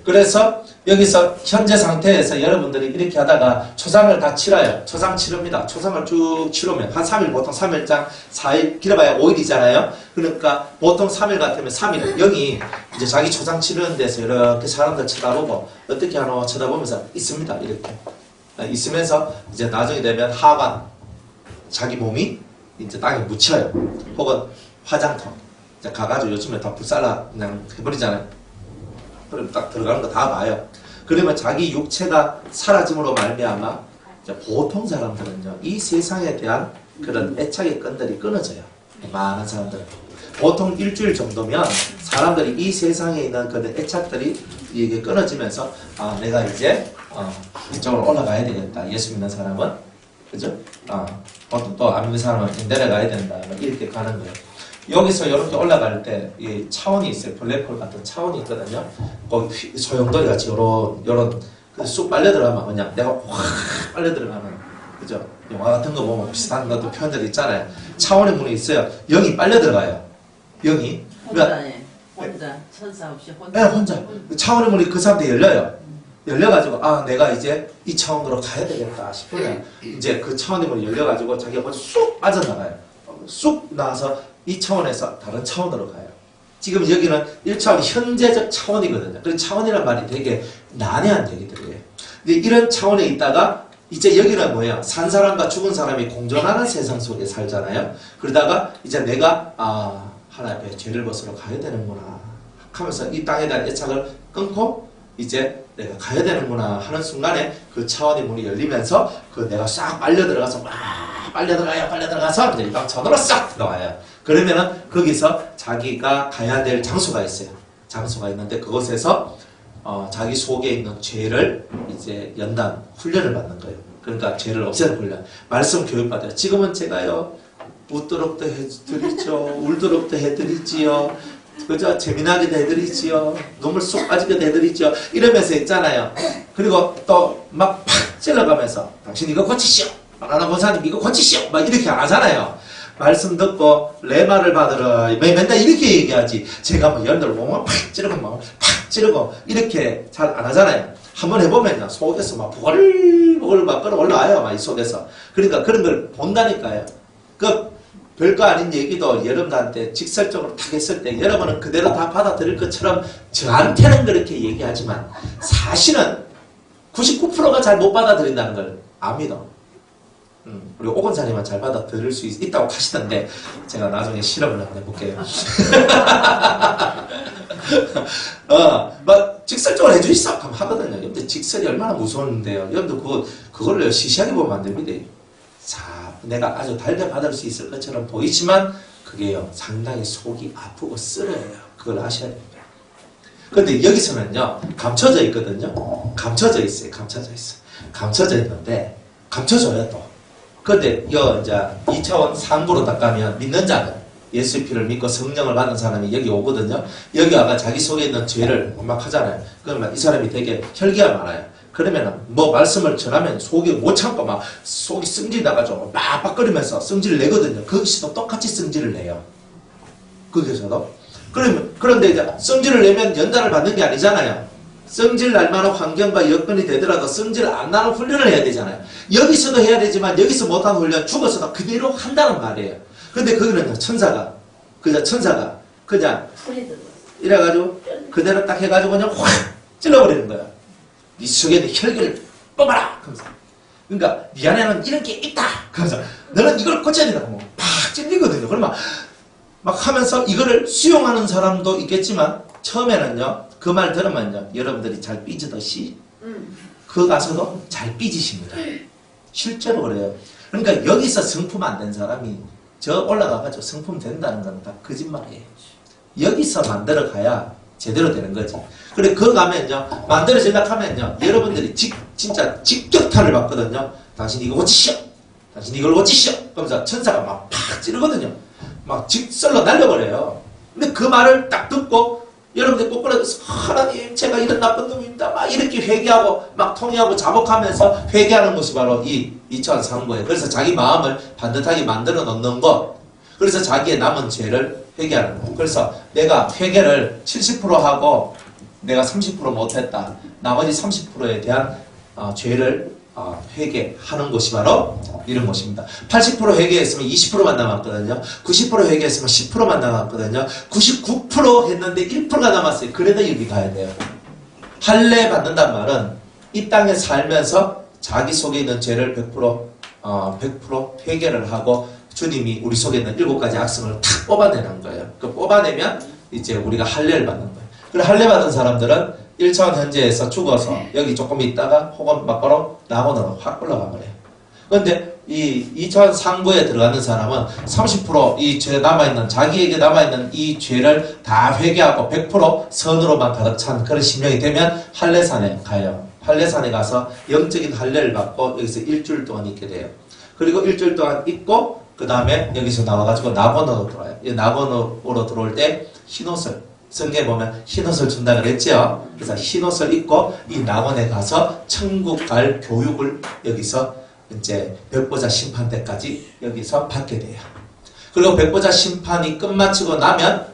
그래서 여기서 현재 상태에서 여러분들이 이렇게 하다가 초상을 다 치러요. 초상 치릅니다. 초상을 쭉 치르면 한 3일, 보통 3일장 4일, 길어봐야 5일이잖아요. 그러니까 보통 3일 같으면 3일, 영이 이제 자기 초상 치르는 데서 이렇게 사람들 쳐다보고 어떻게 하노 쳐다보면서 있습니다. 이렇게. 있으면서 이제 나중에 되면 하관, 자기 몸이 이제 땅에 묻혀요. 혹은 화장터. 이제 가가지고 요즘에 다 불살라 그냥 해버리잖아요. 그럼 딱 들어가는 거 다 봐요. 그러면 자기 육체가 사라짐으로 말미암아 보통 사람들은요 이 세상에 대한 그런 애착의 끈들이 끊어져요. 많은 사람들은 보통 일주일 정도면 사람들이 이 세상에 있는 그런 애착들이 이게 끊어지면서 내가 이제 이쪽으로 올라가야 되겠다. 예수 믿는 사람은 그죠? 보통 또 안 믿는 사람은 내려가야 된다. 이렇게 가는 거예요. 여기서 이렇게 올라갈 때 이 차원이 있어요. 블랙홀 같은 차원이 있거든요. 거기 소용돌이 같이 요런 쑥 빨려 들어가면 그냥 내가 확 빨려 들어가는 그죠? 영화 같은 거 보면 비슷한 것도 표현들이 있잖아요. 차원의 문이 있어요. 영이 빨려 들어가요. 영이. 혼자 천사 없이 네, 혼자. 차원의 문이 그 사람한테 열려요. 열려가지고 내가 이제 이 차원으로 가야 되겠다 싶으면 이제 그 차원의 문이 열려가지고 자기가 먼저 쑥 빠져나가요. 쑥 나와서 이 차원에서 다른 차원으로 가요. 지금 여기는 1차원 현재적 차원이거든요. 그 차원이란 말이 되게 난해한 얘기들이에요. 근데 이런 차원에 있다가 이제 여기는 뭐예요? 산 사람과 죽은 사람이 공존하는 세상 속에 살잖아요. 그러다가 이제 내가 하나님 앞에 죄를 벗으러 가야 되는구나 하면서 이 땅에 대한 애착을 끊고 이제 내가 가야 되는구나 하는 순간에 그 차원의 문이 열리면서 그 내가 싹 빨려 들어가서 빨려 들어가서 이제 이 방 전으로 싹 들어와요. 그러면은 거기서 자기가 가야 될 장소가 있어요. 장소가 있는데 그곳에서 자기 속에 있는 죄를 이제 연단 훈련을 받는 거예요. 그러니까 죄를 없애는 훈련. 말씀 교육받아요. 지금은 제가요, 웃도록도 해드리죠. 울도록도 해드리지요. 그저 재미나게도 해드리지요. 눈물 쏙 빠지게도 해드리죠. 이러면서 있잖아요. 그리고 또 막 팍 찔러가면서 당신 이거 고치시오. 하나 권사님 이거 고치시오. 막 이렇게 안 하잖아요. 말씀 듣고 레마를 받으러 맨날 이렇게 얘기하지. 제가 뭐 여러분들 몸을 팍 찌르고 막 팍 찌르고 이렇게 잘 안 하잖아요. 한번 해보면요, 속에서 막 보글보글 막 끌어올라와요, 막 이 속에서. 그러니까 그런 걸 본다니까요. 그 별거 아닌 얘기도 여러분한테 직설적으로 탁 했을 때 여러분은 그대로 다 받아들일 것처럼 저한테는 그렇게 얘기하지만 사실은 99%가 잘 못 받아들인다는 걸 압니다. 우리 오건사님은 잘 받아들일 수 있다고 하시던데 제가 나중에 실험을 한번 해볼게요. 막 직설적으로 해주시오 하면 하거든요. 여러분들 직설이 얼마나 무서운데요. 여러분들 그걸로 시시하게 보면 안 됩니다. 자, 내가 아주 달게 받을 수 있을 것처럼 보이지만 그게요, 상당히 속이 아프고 쓰려요. 그걸 아셔야 됩니다. 근데 여기서는요, 감춰져 있거든요. 감춰져 있어요. 감춰져 있는데 감춰져요 또. 근데 이제 2차원 상부로 딱 가면 믿는 자는 예수의 피를 믿고 성령을 받은 사람이 여기 오거든요. 여기 와가 자기 속에 있는 죄를 막 하잖아요. 그러면 이 사람이 되게 혈기가 많아요. 그러면 뭐 말씀을 전하면 속이 못 참고 막 속이 승질 나가지고 빡빡거리면서 성질을 내거든요. 거기서도 똑같이 성질을 내요. 거기서도. 그런데 이제 성질을 내면 연단을 받는 게 아니잖아요. 성질 날 만한 환경과 여건이 되더라도 성질을 안 나는 훈련을 해야 되잖아요. 여기서도 해야 되지만 여기서 못한 훈련 죽어서도 그대로 한다는 말이에요. 근데 거기는 천사가 그냥 이래가지고 그대로 딱 해가지고 그냥 확 찔러버리는 거야. 네 속에는 혈기를 뽑아라! 그러니까 네 안에는 이런 게 있다! 그러면서 너는 이걸 고쳐야 된다고 팍 찔리거든요. 그러면 막 하면서 이거를 수용하는 사람도 있겠지만 처음에는요, 그 말 들으면요, 여러분들이 잘 삐지듯이 그 가서도 잘 삐지십니다. 실제로 그래요. 그러니까 여기서 성품 안 된 사람이 저 올라가가지고 성품 된다는 건 다 거짓말이에요. 여기서 만들어 가야 제대로 되는 거지. 그래, 그거 가면요, 만들어진다 하면요, 여러분들이 진짜 직격탄을 받거든요. 당신 이거 고치시오! 당신 이걸 고치시오! 그러면서 천사가 막 팍 찌르거든요. 막 직설로 날려버려요. 근데 그 말을 딱 듣고 여러분들 꼬꾸라져서 하나님 제가 이런 나쁜 놈입니다. 막 이렇게 회개하고 막 통회하고 자복하면서 회개하는 것이 바로 이 2차원 상부예요. 그래서 자기 마음을 반듯하게 만들어 놓는 것. 그래서 자기의 남은 죄를 회개하는 거예요. 그래서 내가 회개를 70% 하고 내가 30% 못했다. 나머지 30%에 대한 죄를 회개하는 것이 바로 이런 것입니다. 80% 회개했으면 20%만 남았거든요. 90% 회개했으면 10%만 남았거든요. 99% 했는데 1%가 남았어요. 그래도 여기 가야 돼요. 할례 받는단 말은 이 땅에 살면서 자기 속에 있는 죄를 100% 회개를 하고 주님이 우리 속에 있는 7가지 악성을 탁 뽑아내는 거예요. 그 뽑아내면 이제 우리가 할례를 받는 거예요. 그리고 할례 받은 사람들은 1차원 현재에서 죽어서 여기 조금 있다가 혹은 막바로 낙원으로 확 올라가 버려요. 그런데 이 2차원 상부에 들어가는 사람은 30% 이 죄 남아있는, 자기에게 남아있는 이 죄를 다 회개하고 100% 선으로만 가득 찬 그런 심령이 되면 할례산에 가요. 할례산에 가서 영적인 할례를 받고 여기서 일주일 동안 있게 돼요. 그리고 일주일 동안 있고 그 다음에 여기서 나와가지고 낙원으로 들어와요. 이 낙원으로 들어올 때 흰옷을, 성경에 보면 흰옷을 준다 그랬죠. 그래서 흰옷을 입고 이 낙원에 가서 천국 갈 교육을 여기서 이제 백보자 심판 때까지 여기서 받게 돼요. 그리고 백보자 심판이 끝마치고 나면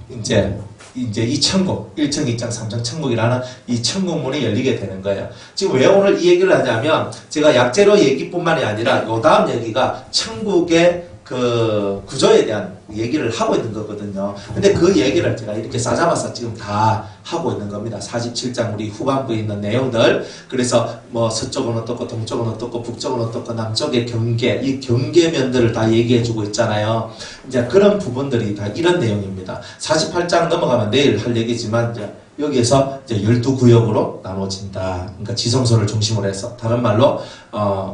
이제 이 천국, 1층, 2층, 3층 천국이라는 이 천국문이 열리게 되는 거예요. 지금 왜 오늘 이 얘기를 하냐면 제가 약재로 얘기뿐만이 아니라 요 다음 얘기가 천국의 그 구조에 대한 얘기를 하고 있는 거거든요. 근데 그 얘기를 제가 이렇게 싸잡아서 지금 다 하고 있는 겁니다. 47장 우리 후반부에 있는 내용들. 그래서 뭐 서쪽은 어떻고 동쪽은 어떻고 북쪽은 어떻고 남쪽의 경계, 이 경계면들을 다 얘기해 주고 있잖아요. 이제 그런 부분들이 다 이런 내용입니다. 48장 넘어가면 내일 할 얘기지만 이제 여기에서 이제 12구역으로 나눠진다. 그러니까 지성소를 중심으로 해서, 다른 말로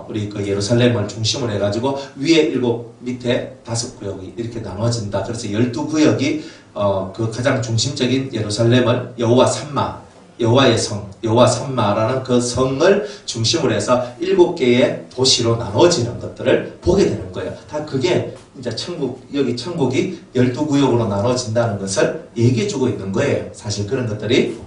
우리 그 예루살렘을 중심으로 해가지고 위에 7, 밑에 5구역이 이렇게 나눠진다. 그래서 12구역이 그 가장 중심적인 예루살렘을 여호와 삼마, 여호와의 성, 여호와 산마라는 그 성을 중심으로 해서 7개의 도시로 나눠지는 것들을 보게 되는 거예요. 다 그게 이제 여기 천국이 12구역으로 나눠진다는 것을 얘기해주고 있는 거예요. 사실 그런 것들이.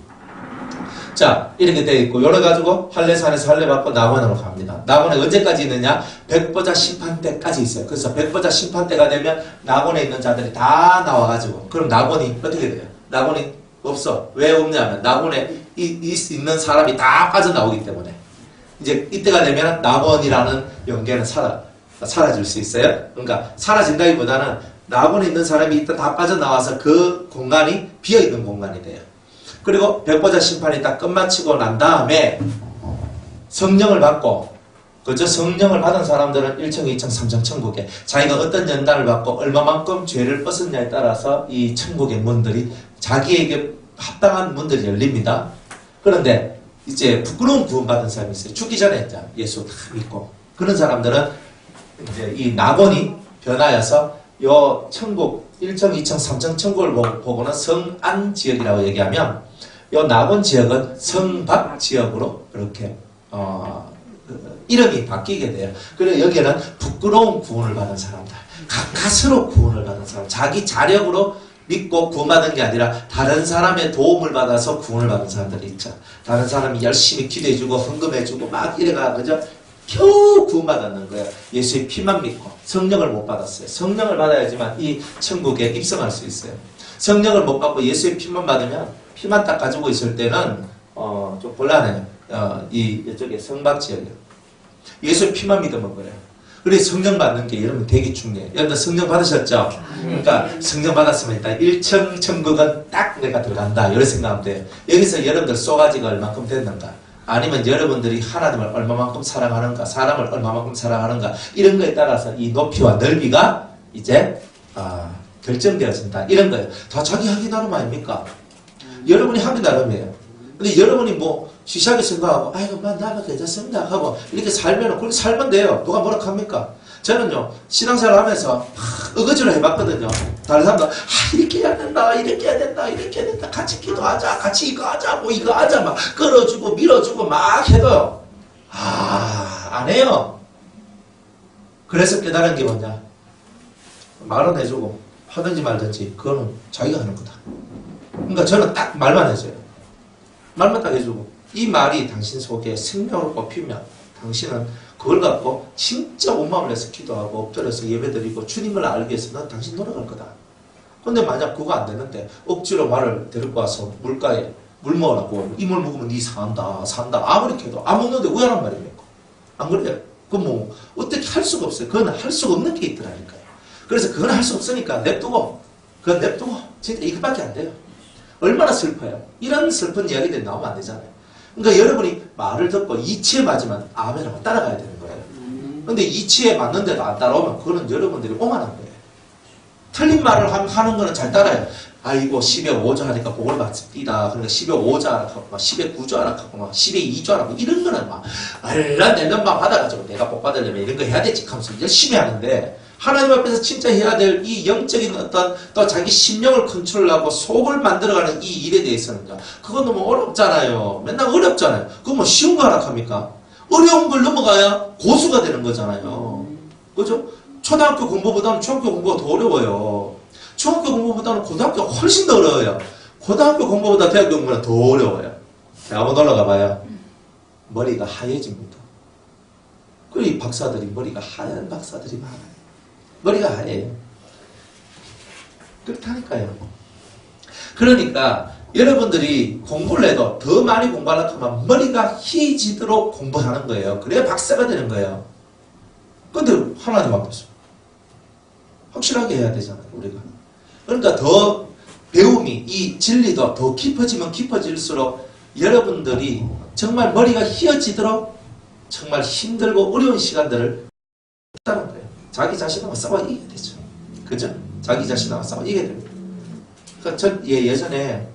자, 이렇게 되어 있고, 열어가지고 할례산에서 할례 받고 낙원으로 갑니다. 낙원에 언제까지 있느냐? 백보자 심판 때까지 있어요. 그래서 백보자 심판 때가 되면 낙원에 있는 자들이 다 나와가지고, 그럼 낙원이 어떻게 돼요? 낙원이 없어. 왜 없냐면 낙원에 있는 사람이 다 빠져나오기 때문에. 이제 이때가 되면 낙원이라는 연계는 사라질 수 있어요. 그러니까 사라진다기보다는 낙원에 있는 사람이 일단 다 빠져나와서 그 공간이 비어있는 공간이 돼요. 그리고 백보자 심판이 딱 끝마치고 난 다음에 성령을 받고, 그죠? 성령을 받은 사람들은 1층, 2층, 3층 천국에 자기가 어떤 연단을 받고 얼마만큼 죄를 벗었냐에 따라서 이 천국의 문들이 자기에게 합당한 문들이 열립니다. 그런데 이제 부끄러운 구원받은 사람이 있어요. 죽기 전에 이제 예수 다 믿고. 그런 사람들은 이제 이 낙원이 변하여서 요 천국 1층, 2층, 3층 천국을 보고는 성안 지역이라고 얘기하면 요 낙원 지역은 성박 지역으로 이렇게 이름이 바뀌게 돼요. 그래서 여기에는 부끄러운 구원을 받은 사람들, 가까스로 구원을 받은 사람, 자기 자력으로 믿고 구원받은 게 아니라 다른 사람의 도움을 받아서 구원을 받은 사람들이 있죠. 다른 사람이 열심히 기도해주고 헌금해주고 막 이래가 그죠? 겨우 구원받았는 거예요. 예수의 피만 믿고 성령을 못 받았어요. 성령을 받아야지만 이 천국에 입성할 수 있어요. 성령을 못 받고 예수의 피만 받으면 피만 딱 가지고 있을 때는 좀 곤란해요. 이쪽에 성박 지역이요. 예수의 피만 믿으면 그래요. 그래서 성령 받는 게 여러분 되게 중요해요. 여러분 성령 받으셨죠? 그러니까 성령 받았으면 일단 1층 천국은 딱 내가 들어간다. 이런 생각하면 돼요. 여기서 여러분들 쏘가지가 얼마큼 됐는가? 아니면 여러분들이 하나님을 얼마만큼 사랑하는가? 사람을 얼마만큼 사랑하는가? 이런 거에 따라서 이 높이와 넓이가 이제 결정되어진다. 이런 거예요. 다 자기 하기 나름 아닙니까? 여러분이 하기 나름이에요. 근데 여러분이 뭐 시시하게 생각하고 아이고 나만 괜찮습니다 하고 이렇게 살면 그렇게 살면 돼요. 누가 뭐라 합니까? 저는요 신앙생활 하면서 어거지로 해봤거든요. 다른 사람들 이렇게 해야 된다 이렇게 해야 된다 이렇게 해야 된다 같이 기도하자 같이 이거 하자 뭐 이거 하자 막 끌어주고 밀어주고 막 해도요 안 해요. 그래서 깨달은 게 뭐냐, 말은 해주고 하든지 말든지 그거는 자기가 하는 거다. 그러니까 저는 딱 말만 해줘요. 말만 딱 해주고 이 말이 당신 속에 생명을 꼽히면 당신은 그걸 갖고 진짜 온 마음을 내서 기도하고 엎드려서 예배드리고 주님을 알기 위해서는 당신 노력할 거다. 근데 만약 그거 안 되는데 억지로 말을 데리고 와서 물가에 물 먹으라고 이 물 먹으면 니 산다 아무리 해도 안 먹는데 왜 하란 말입니까? 안 그래요? 그건 뭐 어떻게 할 수가 없어요. 그건 할 수가 없는 게 있더라니까요. 그래서 그건 할 수 없으니까 냅두고 진짜 이것밖에 안 돼요. 얼마나 슬퍼요. 이런 슬픈 이야기들이 나오면 안 되잖아요. 그러니까 여러분이 말을 듣고 이치에 맞으면 아멘하고 따라가야 되는 거예요. 근데 이치에 맞는데도 안 따라오면 그거는 여러분들이 오만한 거예요. 틀린 말을 하는 거는 잘 따라요. 아이고 10에 5조 하니까 복을 받습니다. 그러니까 10에 5조 하라고 막 10에 9조 하라고 막 10에 2조 하라고 이런 거는 막 알라 내는 막 받아가지고 내가 복 받으려면 이런 거 해야 되지 하면서 열심히 하는데 하나님 앞에서 진짜 해야 될 이 영적인 어떤 또 자기 심령을 컨트롤하고 속을 만들어가는 이 일에 대해서는요. 그건 너무 어렵잖아요. 맨날 어렵잖아요. 그거 뭐 쉬운 거 하락합니까? 어려운 걸 넘어가야 고수가 되는 거잖아요. 그죠? 초등학교 공부보다는 중학교 공부가 더 어려워요. 중학교 공부보다는 고등학교가 훨씬 더 어려워요. 고등학교 공부보다 대학교 공부는 더 어려워요. 한번 올라가 봐요. 머리가 하얘집니다. 그리고 이 박사들이 머리가 하얀 박사들이 많아요. 머리가 하얘요. 그렇다니까요. 그러니까 여러분들이 공부를 해도 더 많이 공부하려고 하면 머리가 희지도록 공부하는 거예요. 그래야 박사가 되는 거예요. 근데 하나님 앞에서 확실하게 해야 되잖아요. 우리가. 그러니까 더 배움이 이 진리도 더 깊어지면 깊어질수록 여러분들이 정말 머리가 휘어지도록 정말 힘들고 어려운 시간들을 했다는 거예요. 자기 자신하고 싸워 이기게 되죠. 그죠? 자기 자신하고 싸워 이기게 됩니다. 그러니까 전 예전에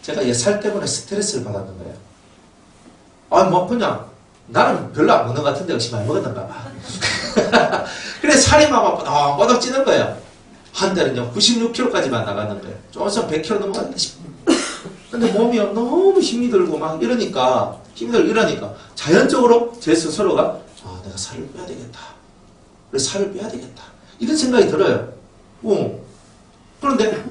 제가 살 때문에 스트레스를 받았는 거예요. 뭐 그냥 나는 별로 안 먹는 것 같은데 역시 많이 먹었는가 봐. 그래 살이 막 뻗어 찌는 거예요. 한 달은요 96kg까지만 나갔는 거예요. 좀 있으면 100kg 넘어갔다 싶어요. 근데 몸이 너무 힘이 들고 막 이러니까, 힘이 들고 이러니까, 자연적으로 제 스스로가, 아, 내가 살을 빼야 되겠다. 그래서 살을 빼야 되겠다. 이런 생각이 들어요. 그런데,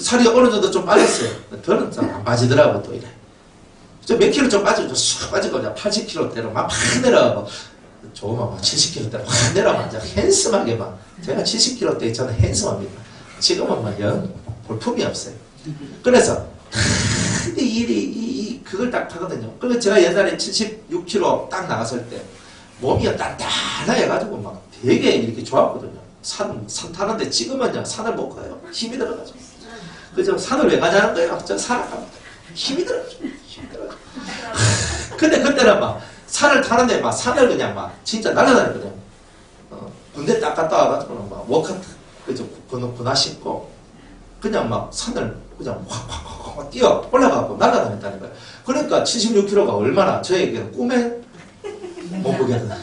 살이 어느 정도 좀 빠졌어요. 저는 좀 안 빠지더라고, 또 이래. 몇 킬로 좀 빠지고, 쑥 빠지고, 80킬로대로 막 내려가고, 조금만 막 70킬로대로 확 내려가고, 핸섬하게 막. 제가 70킬로대 저는 핸섬합니다. 지금은 막 볼품이 없어요. 그래서, 그걸 딱 하거든요. 그래서 제가 옛날에 76kg 딱 나갔을 때, 몸이 단단해가지고 막 되게 이렇게 좋았거든요. 산 타는데 지금은요, 산을 못 가요. 힘이 들어가지고. 그래서 산을 왜 가자는 거예요? 저 살아갑니다. 힘이 들어가지고. 근데 그때는 막 산을 타는데 막 산을 그냥 막 진짜 날아다녔거든요. 군대 딱 갔다 와가지고는 막 워커트, 그죠? 군화 신고, 그냥 막 산을 그냥 확 뛰어 올라가고 날아다녔다는 거예요. 그러니까 76kg가 얼마나 저에게는 꿈의 몸무게거든요.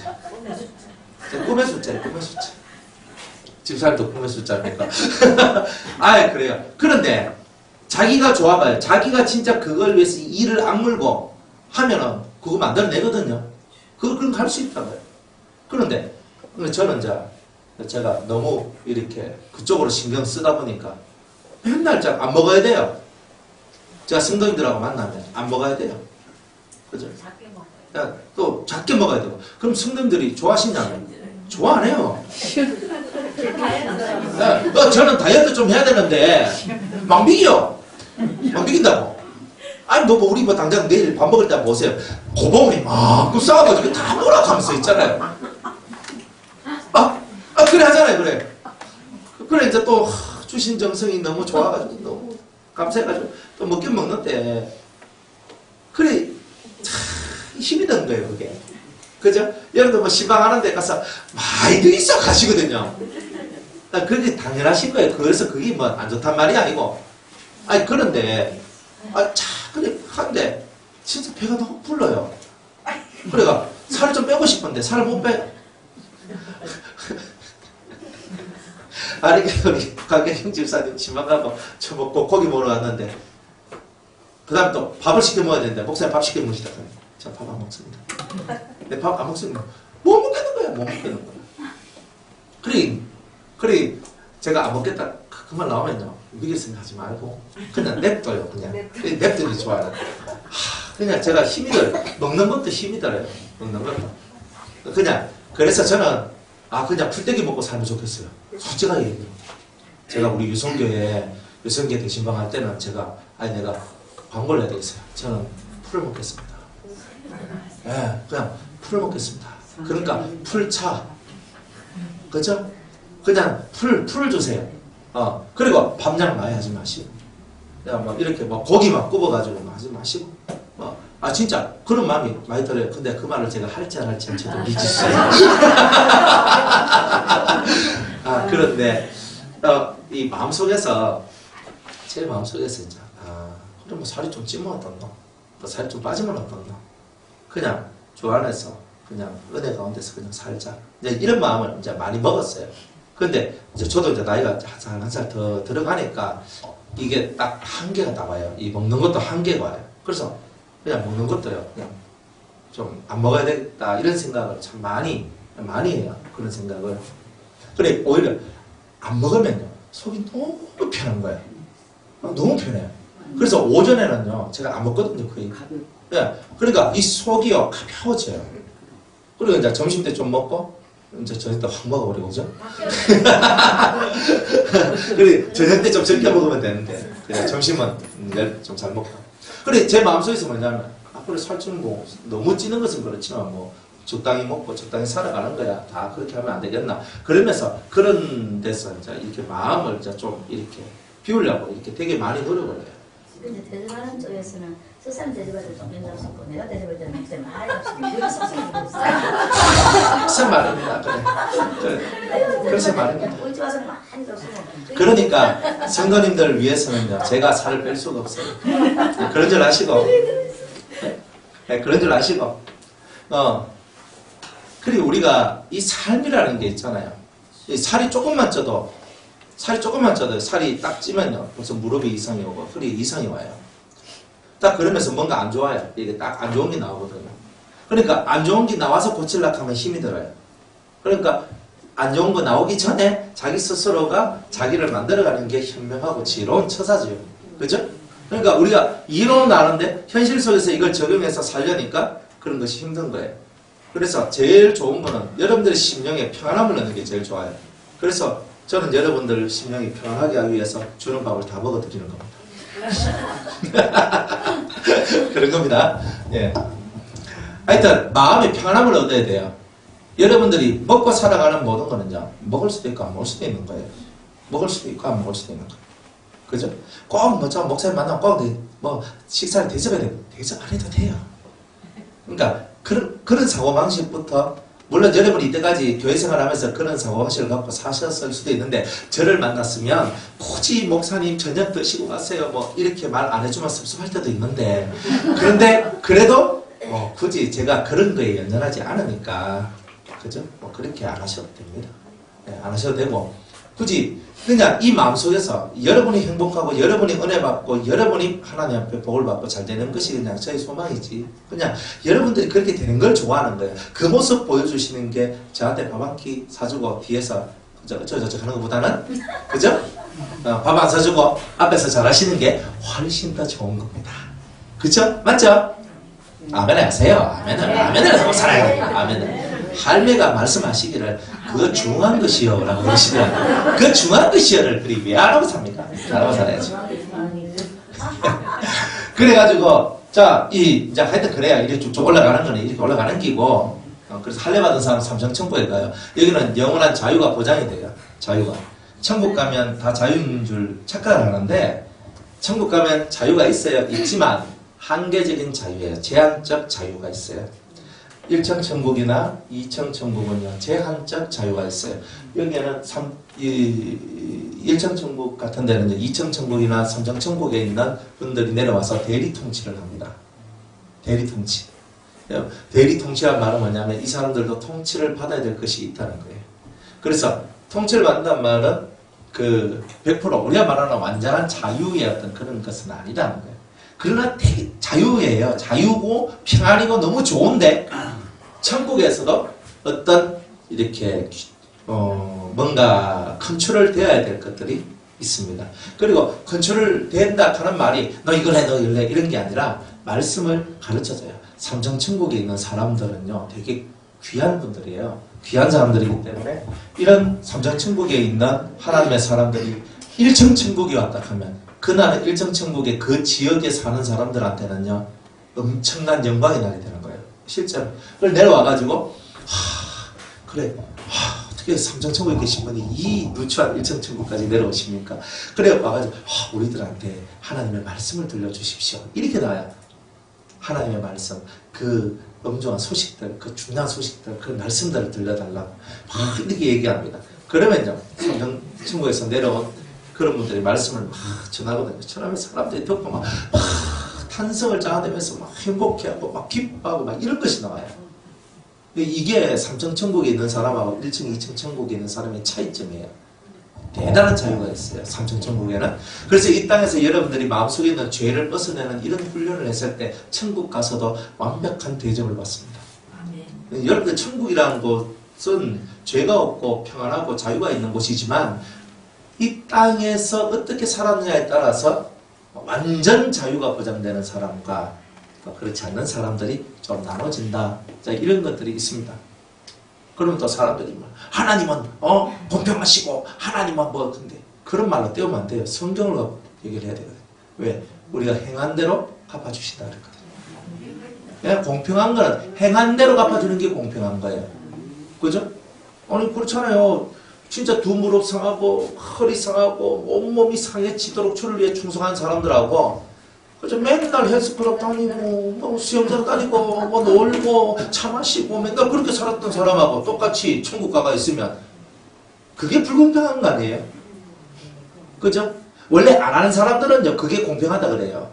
꿈의 숫자예요, 꿈의 숫자. 집사람도 꿈의 숫자입니까? 아, 그래요. 그런데 자기가 좋아봐요. 자기가 진짜 그걸 위해서 이를 악물고 하면은 그거 만들어내거든요. 그건 갈 수 있다고요. 그런데 저는 이제 제가 너무 이렇게 그쪽으로 신경 쓰다 보니까 맨날 안 먹어야 돼요. 제가 성도님들하고 만나면 안 먹어야 돼요. 그죠? 작게 먹어요. 또 작게 먹어야 되고. 그럼 성도님들이 좋아하시냐면 좋아 안 해요. 저는 다이어트 좀 해야 되는데 막 비겨. 막 비긴다고. 아니 뭐 우리 뭐 당장 내일 밥 먹을 때 보세요. 고봉이 막 싸워가지고 다 먹으라고 하면서 있잖아요. 그래 하잖아요. 그래 이제 또 주신 정성이 너무 좋아가지고 너무 감사해가지고 또 먹긴 먹는데 그래 힘이 드는 거예요 그게. 그죠? 여러분들 뭐 시방하는 데 가서 많이들 있어 가시거든요. 그게 당연하신 거예요. 그래서 그게 뭐 안 좋단 말이 아니고. 아니 그런데 그래 한데 진짜 배가 너무 불러요. 그래가 살을 좀 빼고 싶은데 살을 못 빼요. 아니 우리 강경영 집사님 지방 가고 저 먹고 고기 먹으러 왔는데 그 다음 또 밥을 시켜 먹어야 되는데 목사님 밥 시켜 먹으시다 그래. 저 밥 안 먹습니다. 내 밥 안 먹습니다. 못 먹겠는 거야. 못 먹겠는 거야. 그래 제가 안 먹겠다 그 말 나오면요 미겠으면 하지 말고 그냥 냅둬요. 그냥 냅두기 좋아요. 그냥 제가 힘이 들어요. 먹는 것도 힘이 들어요. 먹는 것도 그냥 그래서 저는 그냥 풀떼기 먹고 살면 좋겠어요. 솔직하게 얘기해요. 제가 우리 유성교회 대신방 할 때는 내가 광고를 해야 되겠어요. 저는 풀을 먹겠습니다. 그냥 풀을 먹겠습니다. 그러니까 풀차. 그죠? 그냥 풀을 주세요. 그리고 밤장 많이 하지 마시고. 그냥 막 이렇게 뭐 고기만 굽어가지고 하지 마시고. 진짜 그런 마음이 많이 들어요. 근데 그 말을 제가 할지 안 할지 저도 미치겠어요. 그런데 이 마음속에서 제 마음속에서 이제 그럼 뭐 살이 좀 찌면 어떻노? 또 살이 좀 빠지면 어떻노? 그냥 주 안에서 그냥 은혜 가운데서 그냥 살자. 이제 이런 마음을 이제 많이 먹었어요. 근데 이제 저도 이제 나이가 한 살 더 들어가니까 이게 딱 한계가 나와요. 이 먹는 것도 한계가 와요. 그래서 그냥 먹는 것도요. 그냥 좀 안 먹어야 되겠다 이런 생각을 참 많이 해요. 그런 생각을. 그래 오히려 안 먹으면요 속이 너무 편한 거예요. 너무 편해요. 그래서 오전에는요 제가 안 먹거든요 거의. 그러니까 이 속이요 가벼워져요. 그리고 이제 점심 때 좀 먹고 이제 저녁 때 확 먹어버리고 그죠? 그래 저녁 때 좀 적게 먹으면 되는데 그냥 점심은 좀 잘 먹고. 그래 제 마음속에서 뭐냐면 그래 살찌는 거 너무 찌는 것은 그렇지만 뭐 적당히 먹고 적당히 살아가는 거야. 다 그렇게 하면 안 되겠나. 그러면서 그런 데서 이제 이렇게 마음을 이제 좀 이렇게 비우려고 이렇게 되게 많이 노력을 해요. 근데 대접하는 쪽에서는 스스로 대접할 때 좀 인정 싶고 내가 대접할 때는 목사님 말이 없이 늘 속상해 있어요. 무슨 말입니다. 그래. 그래서 말입니다. 우리 집 와서 많이 줬으면 그러니까 성도님들을 위해서는요 제가 살을 뺄 수가 없어요. 그런 줄 아시고 그런 줄 아시고 그리고 우리가 이 삶이라는 게 있잖아요. 이 살이 조금만 쪄도 살이 딱 찌면요 벌써 무릎이 이상이 오고 허리 이상이 와요. 딱 그러면서 뭔가 안 좋아요. 이게 딱 안 좋은 게 나오거든요. 그러니까 안 좋은 게 나와서 고치려고 하면 힘이 들어요. 그러니까 안 좋은 거 나오기 전에 자기 스스로가 자기를 만들어가는 게 현명하고 지혜로운 처사죠. 그죠? 그러니까 우리가 이론은 아는데 현실 속에서 이걸 적용해서 살려니까 그런 것이 힘든 거예요. 그래서 제일 좋은 거는 여러분들의 심령에 평안함을 넣는 게 제일 좋아요. 그래서 저는 여러분들 심령이 평안하게 하기 위해서 주는 밥을 다 먹어드리는 겁니다. 그런 겁니다. 예. 하여튼 마음의 평안함을 얻어야 돼요. 여러분들이 먹고 살아가는 모든 거는요, 먹을 수도 있고 안 먹을 수도 있는 거예요. 먹을 수도 있고 안 먹을 수도 있는 거예요. 그죠? 꼭 저 목사님 만나면 꼭 식사를 대접해야 돼요. 대접 안 해도 돼요. 그러니까 그런 사고방식부터, 물론 여러분이 이때까지 교회 생활하면서 그런 사고방식을 갖고 사셨을 수도 있는데, 저를 만났으면 굳이 목사님 저녁 드시고 가세요 뭐 이렇게 말 안 해주면 섭섭할 때도 있는데, 그런데 그래도 굳이 제가 그런 거에 연연하지 않으니까, 그죠? 그렇게 안 하셔도 됩니다. 네, 안 하셔도 되고, 굳이 그냥 이 마음속에서 여러분이 행복하고 여러분이 은혜 받고 여러분이 하나님 앞에 복을 받고 잘 되는 것이 그냥 저희 소망이지. 그냥 여러분들이 그렇게 되는 걸 좋아하는 거예요. 그 모습 보여주시는 게 저한테 밥 한 끼 사주고 뒤에서 어쩌저쩌 하는 것보다는, 그죠? 밥 안 사주고 앞에서 잘하시는 게 훨씬 더 좋은 겁니다. 그죠? 맞죠? 아멘 하세요. 아멘을 하고 살아야 됩니다. 아멘을. 할매가 말씀하시기를 그 중요한 것이요 라고 그러시더라고요. 그 중요한 것이요를 그리 왜 안 하고 삽니까? 잘하고 살아야지. 그래가지고 이제 하여튼 그래야 이렇게 쭉쭉 올라가는 거는 이렇게 올라가는 기고, 그래서 할례 받은 사람 삼성천국에 가요. 여기는 영원한 자유가 보장이 돼요. 자유가. 천국 가면 다 자유인 줄 착각을 하는데, 천국 가면 자유가 있지만 한계적인 자유예요. 제한적 자유가 있어요. 1층 천국이나 2층 천국은요, 제한적 자유가 있어요. 여기에는 1층 천국 같은 데는 2층 천국이나 3층 천국에 있는 분들이 내려와서 대리 통치를 합니다. 대리 통치. 대리 통치란 말은 뭐냐면 이 사람들도 통치를 받아야 될 것이 있다는 거예요. 그래서 통치를 받는다는 말은 100% 우리가 말하는 완전한 자유의 어떤 그런 것은 아니라는 거예요. 그러나 되게 자유예요. 자유고 평안이고 너무 좋은데, 천국에서도 어떤 이렇게 뭔가 컨트롤 되어야 될 것들이 있습니다. 그리고 컨트롤 된다 하는 말이 너 이걸 해, 너 이걸 해 이런 게 아니라 말씀을 가르쳐줘요. 삼성천국에 있는 사람들은요, 되게 귀한 분들이에요. 귀한 사람들이기 때문에 이런 삼성천국에 있는 하나님의 사람들이 1층 천국에 왔다 하면 그날은 1층 천국의 그 지역에 사는 사람들한테는요, 엄청난 영광이 나게 되는 거예요. 실제로. 그걸 내려와가지고, 그래, 어떻게 3층 천국에 계신 분이 이 누추한 1층 천국까지 내려오십니까? 그래, 와가지고, 우리들한테 하나님의 말씀을 들려주십시오. 이렇게 나와요. 하나님의 말씀, 그 엄중한 소식들, 그 중요한 소식들, 그 말씀들을 들려달라고 이렇게 얘기합니다. 그러면요, 3층 천국에서 내려온 그런 분들이 말씀을 막 전하거든요. 전하면 사람들이 듣고 막 탄성을 짜내면서 막 행복해하고 막 기뻐하고 막 이런 것이 나와요. 이게 3층 천국에 있는 사람하고 1층, 2층 천국에 있는 사람의 차이점이에요. 대단한 자유가 있어요. 3층 천국에는. 그래서 이 땅에서 여러분들이 마음속에 있는 죄를 벗어내는 이런 훈련을 했을 때 천국 가서도 완벽한 대접을 받습니다. 여러분들 천국이라는 곳은 죄가 없고 평안하고 자유가 있는 곳이지만 이 땅에서 어떻게 살았느냐에 따라서 완전 자유가 보장되는 사람과 그렇지 않는 사람들이 좀 나눠진다. 자, 이런 것들이 있습니다. 그러면 또 사람들이 하나님은 공평하시고 하나님은 근데 그런 말로 떼우면 안 돼요. 성경을 갖고 얘기를 해야 되거든요. 왜? 우리가 행한 대로 갚아주신다 그랬거든요. 그냥 공평한 거는 행한 대로 갚아주는 게 공평한 거예요. 그죠? 아니 그렇잖아요. 진짜 두 무릎 상하고 허리 상하고 온몸이 상해지도록 주를 위해 충성한 사람들하고 그죠? 맨날 헬스클럽 다니고 수영장 다니고 놀고 차 마시고 맨날 그렇게 살았던 사람하고 똑같이 천국 가가 있으면 그게 불공평한 거 아니에요? 그죠? 원래 안 하는 사람들은요 그게 공평하다 그래요.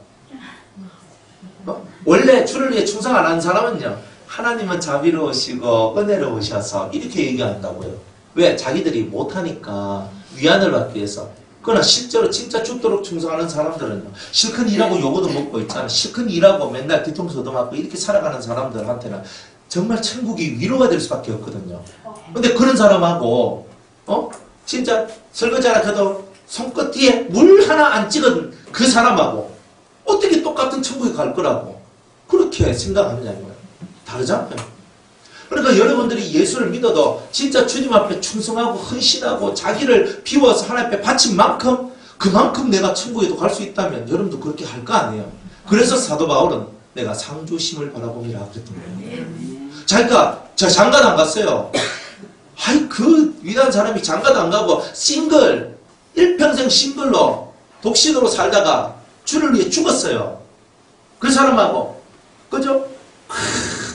원래 주를 위해 충성 안 하는 사람은요 하나님은 자비로우시고 은혜로우셔서 이렇게 얘기한다고요. 왜? 자기들이 못하니까 위안을 받기 위해서 그러나 실제로 진짜 죽도록 충성하는 사람들은요. 실컷 일하고 요거도 먹고 있잖아. 실컷 일하고 맨날 뒤통수 얻어맞고 이렇게 살아가는 사람들한테는 정말 천국이 위로가 될 수밖에 없거든요. 근데 그런 사람하고 진짜 설거지 하나 켜도 손끝 뒤에 물 하나 안 찍은 그 사람하고 어떻게 똑같은 천국에 갈 거라고 그렇게 생각하느냐고요. 다르잖아요. 그러니까 여러분들이 예수를 믿어도 진짜 주님 앞에 충성하고 헌신하고 자기를 비워서 하나님 앞에 바친 만큼 그만큼 내가 천국에도 갈 수 있다면 여러분도 그렇게 할 거 아니에요. 그래서 사도 바울은 내가 상주심을 바라봅니다 그랬던 거예요. 자기가 저 장가도 안 갔어요. 아이 그 위대한 사람이 장가도 안 가고 싱글 일평생 싱글로 독신으로 살다가 주를 위해 죽었어요. 그 사람하고 그죠?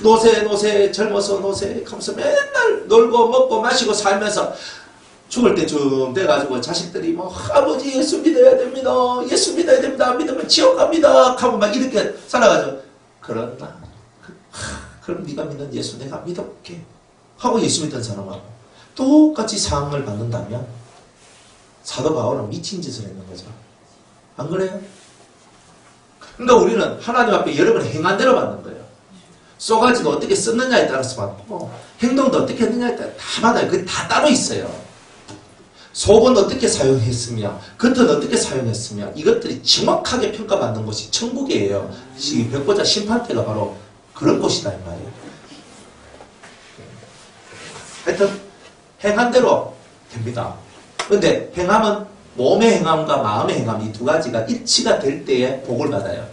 노세 젊어서 노세 하면서 맨날 놀고 먹고 마시고 살면서 죽을 때쯤 돼가지고 자식들이 뭐 아버지 예수 믿어야 됩니다. 예수 믿어야 됩니다. 믿으면 지옥 갑니다. 하고 막 이렇게 살아가지고 그런다. 그럼 네가 믿는 예수 내가 믿어볼게 하고 예수 믿던 사람하고 똑같이 상을 받는다면 사도 바울은 미친 짓을 했는 거죠. 안 그래요? 그러니까 우리는 하나님 앞에 여러 번 행한 대로 받는 거예요. 쏘가지도 어떻게 썼느냐에 따라서 받고 행동도 어떻게 했느냐에 따라 다 받아요. 그게 다 따로 있어요. 속은 어떻게 사용했으며 겉은 어떻게 사용했으며 이것들이 정확하게 평가받는 곳이 천국이에요. 이 백보자 심판대가 바로 그런 곳이다 이 말이에요. 하여튼 행한 대로 됩니다. 그런데 행함은 몸의 행함과 마음의 행함 이 두 가지가 일치가 될 때에 복을 받아요.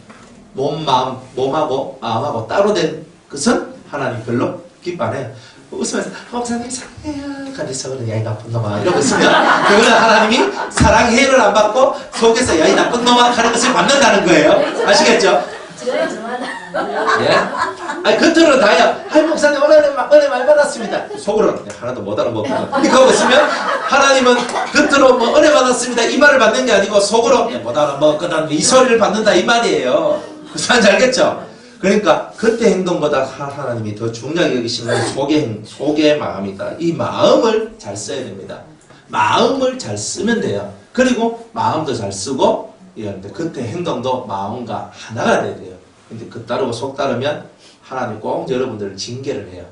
몸하고 마음하고 따로 된 것은 하나님 별로 기뻐 안 해요. 웃으면서 목사님 사랑해요 그래서 그래 야이 나쁜 놈아 이러고 있으면 그거는 하나님이 사랑해를 안 받고 속에서 야이 나쁜 놈아 하는 것을 받는다는 거예요. 아시겠죠? 저요 저만 예? 아니 겉으로는 다야 아이 목사님 은혜 많이 받았습니다. 속으로는 하나도 못 알아먹거든. 이거 있으면 하나님은 겉으로 뭐 은혜 받았습니다 이 말을 받는 게 아니고 속으로 못 알아먹거든 이 소리를 받는다 이 말이에요. 그 사람 알겠죠? 그러니까 그때 행동보다 하나님이 더 중요하게 여기시는 속의 마음이다. 이 마음을 잘 써야 됩니다. 마음을 잘 쓰면 돼요. 그리고 마음도 잘 쓰고 이런데 그때 행동도 마음과 하나가 돼야 돼요. 근데 그 따르고 속 따르면 하나님 꼭 여러분들을 징계를 해요.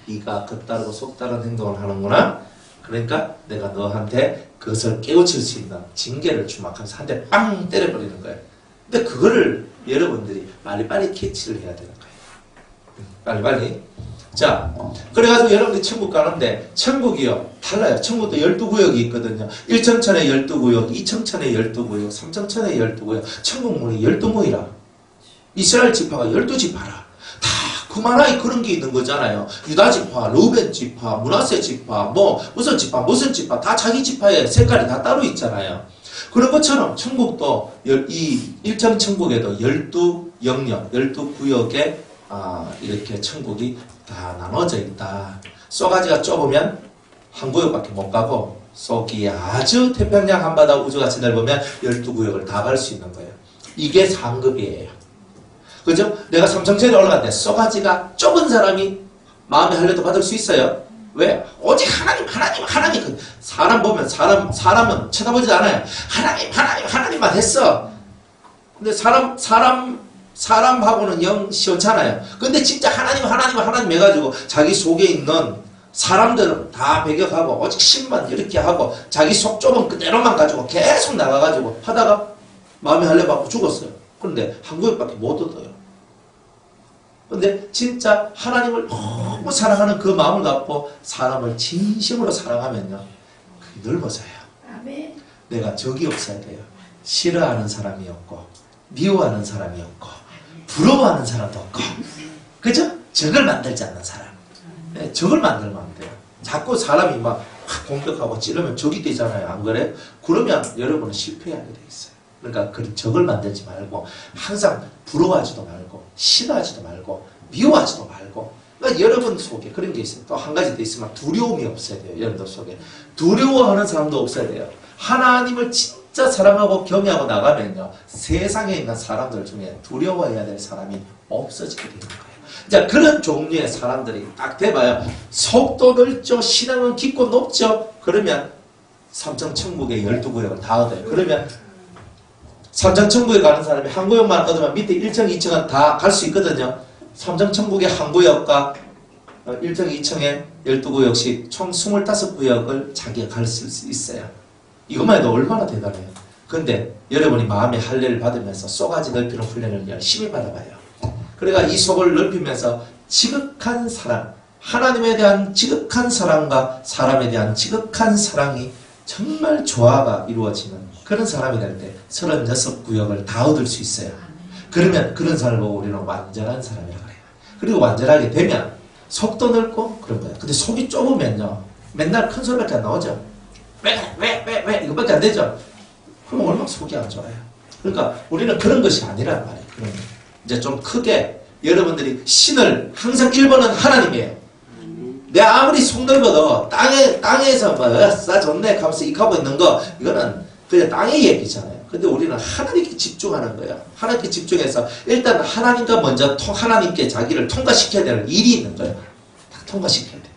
네가 그 따르고 속 따른 행동을 하는구나. 그러니까 내가 너한테 그것을 깨우칠 수 있는 징계를 주막하면서 한 대 빵 때려버리는 거예요. 근데 그거를 여러분들이 빨리빨리 캐치를 해야 되는 거예요. 빨리빨리. 자, 그래가지고 여러분들이 천국 가는데 천국이요. 달라요. 천국도 12구역이 있거든요. 1청천에 12구역, 2청천에 12구역, 3청천에 12구역, 천국문이 12문이라. 이스라엘 지파가 12지파라. 다 그만하게 그런 게 있는 거잖아요. 유다 지파, 루벤 지파, 므낫세 지파, 뭐 무슨 지파 다 자기 지파의 색깔이 다 따로 있잖아요. 그런 것처럼 천국도 이 일정 천국에도 12영역, 12구역에 이렇게 천국이 다 나눠져 있다. 쏘가지가 좁으면 한 구역밖에 못 가고 쏘기 아주 태평양 한바다 우주같이 넓으면 12구역을 다 갈 수 있는 거예요. 이게 상급이에요. 그죠? 내가 삼청천에 올라갔는데 쏘가지가 좁은 사람이 마음에 할려도 받을 수 있어요. 왜? 오직 하나님. 사람 보면 사람은 쳐다보지도 않아요. 하나님만 했어. 근데 사람하고는 영 시원찮아요. 근데 진짜 하나님 해가지고 자기 속에 있는 사람들은 다 배격하고 오직 신만 이렇게 하고 자기 속 좁은 그대로만 가지고 계속 나가가지고 하다가 마음에 할려 받고 죽었어요. 그런데 한 구역밖에 못 얻어요. 근데 진짜 하나님을 너무 사랑하는 그 마음을 갖고 사람을 진심으로 사랑하면요. 그게 넓어져요. 아멘. 내가 적이 없어야 돼요. 싫어하는 사람이 없고 미워하는 사람이 없고 부러워하는 사람도 없고 그죠? 적을 만들지 않는 사람. 네, 적을 만들면 안 돼요. 자꾸 사람이 막 공격하고 찌르면 적이 되잖아요. 안 그래요? 그러면 여러분은 실패하게 돼 있어요. 그러니까 그 적을 만들지 말고 항상 부러워하지도 말고 싫어하지도 말고 미워하지도 말고 그러니까 여러분 속에 그런 게 있어요. 또 한 가지 더 있으면 두려움이 없어야 돼요. 여러분들 속에 두려워하는 사람도 없어야 돼요. 하나님을 진짜 사랑하고 경외하고 나가면요 세상에 있는 사람들 중에 두려워해야 될 사람이 없어지게 되는 거예요. 자, 그런 종류의 사람들이 딱 돼봐요. 속도 넓죠. 신앙은 깊고 높죠. 그러면 삼성천국의 12구역을 다 얻어요. 그러면 삼성천국에 가는 사람이 한 구역만 얻으면 밑에 1층, 2층은 다 갈 수 있거든요. 삼성천국의 한 구역과 1층, 2층의 12구역씩 총 25구역을 자기가 갈 수 있어요. 이것만 해도 얼마나 대단해요. 근데 여러분이 마음의 할례를 받으면서 쏘가지 넓히는 훈련을 열심히 받아봐요. 그러니까 이 속을 넓히면서 지극한 사랑, 하나님에 대한 지극한 사랑과 사람에 대한 지극한 사랑이 정말 조화가 이루어지는 그런 사람이 될 때 36구역을 다 얻을 수 있어요. 그러면 그런 사람을 보고 우리는 완전한 사람이라고 그래요. 그리고 완전하게 되면 속도 넓고 그런 거예요. 근데 속이 좁으면요, 맨날 큰 소리밖에 안 나오죠. 왜 이거밖에 안 되죠. 그럼 얼마나 속이 안 좋아요. 그러니까 우리는 그런 것이 아니란 말이에요. 그러면 이제 좀 크게 여러분들이 신을 항상 1번은 하나님이에요. 내가 아무리 속 넓어도 땅에서 뭐 좋네 하면서 익하고 있는 거, 이거는 그냥 땅의 얘기잖아요. 근데 우리는 하나님께 집중하는 거예요. 하나님께 집중해서 일단 하나님과 먼저 하나님께 자기를 통과시켜야 되는 일이 있는 거예요. 다 통과시켜야 돼.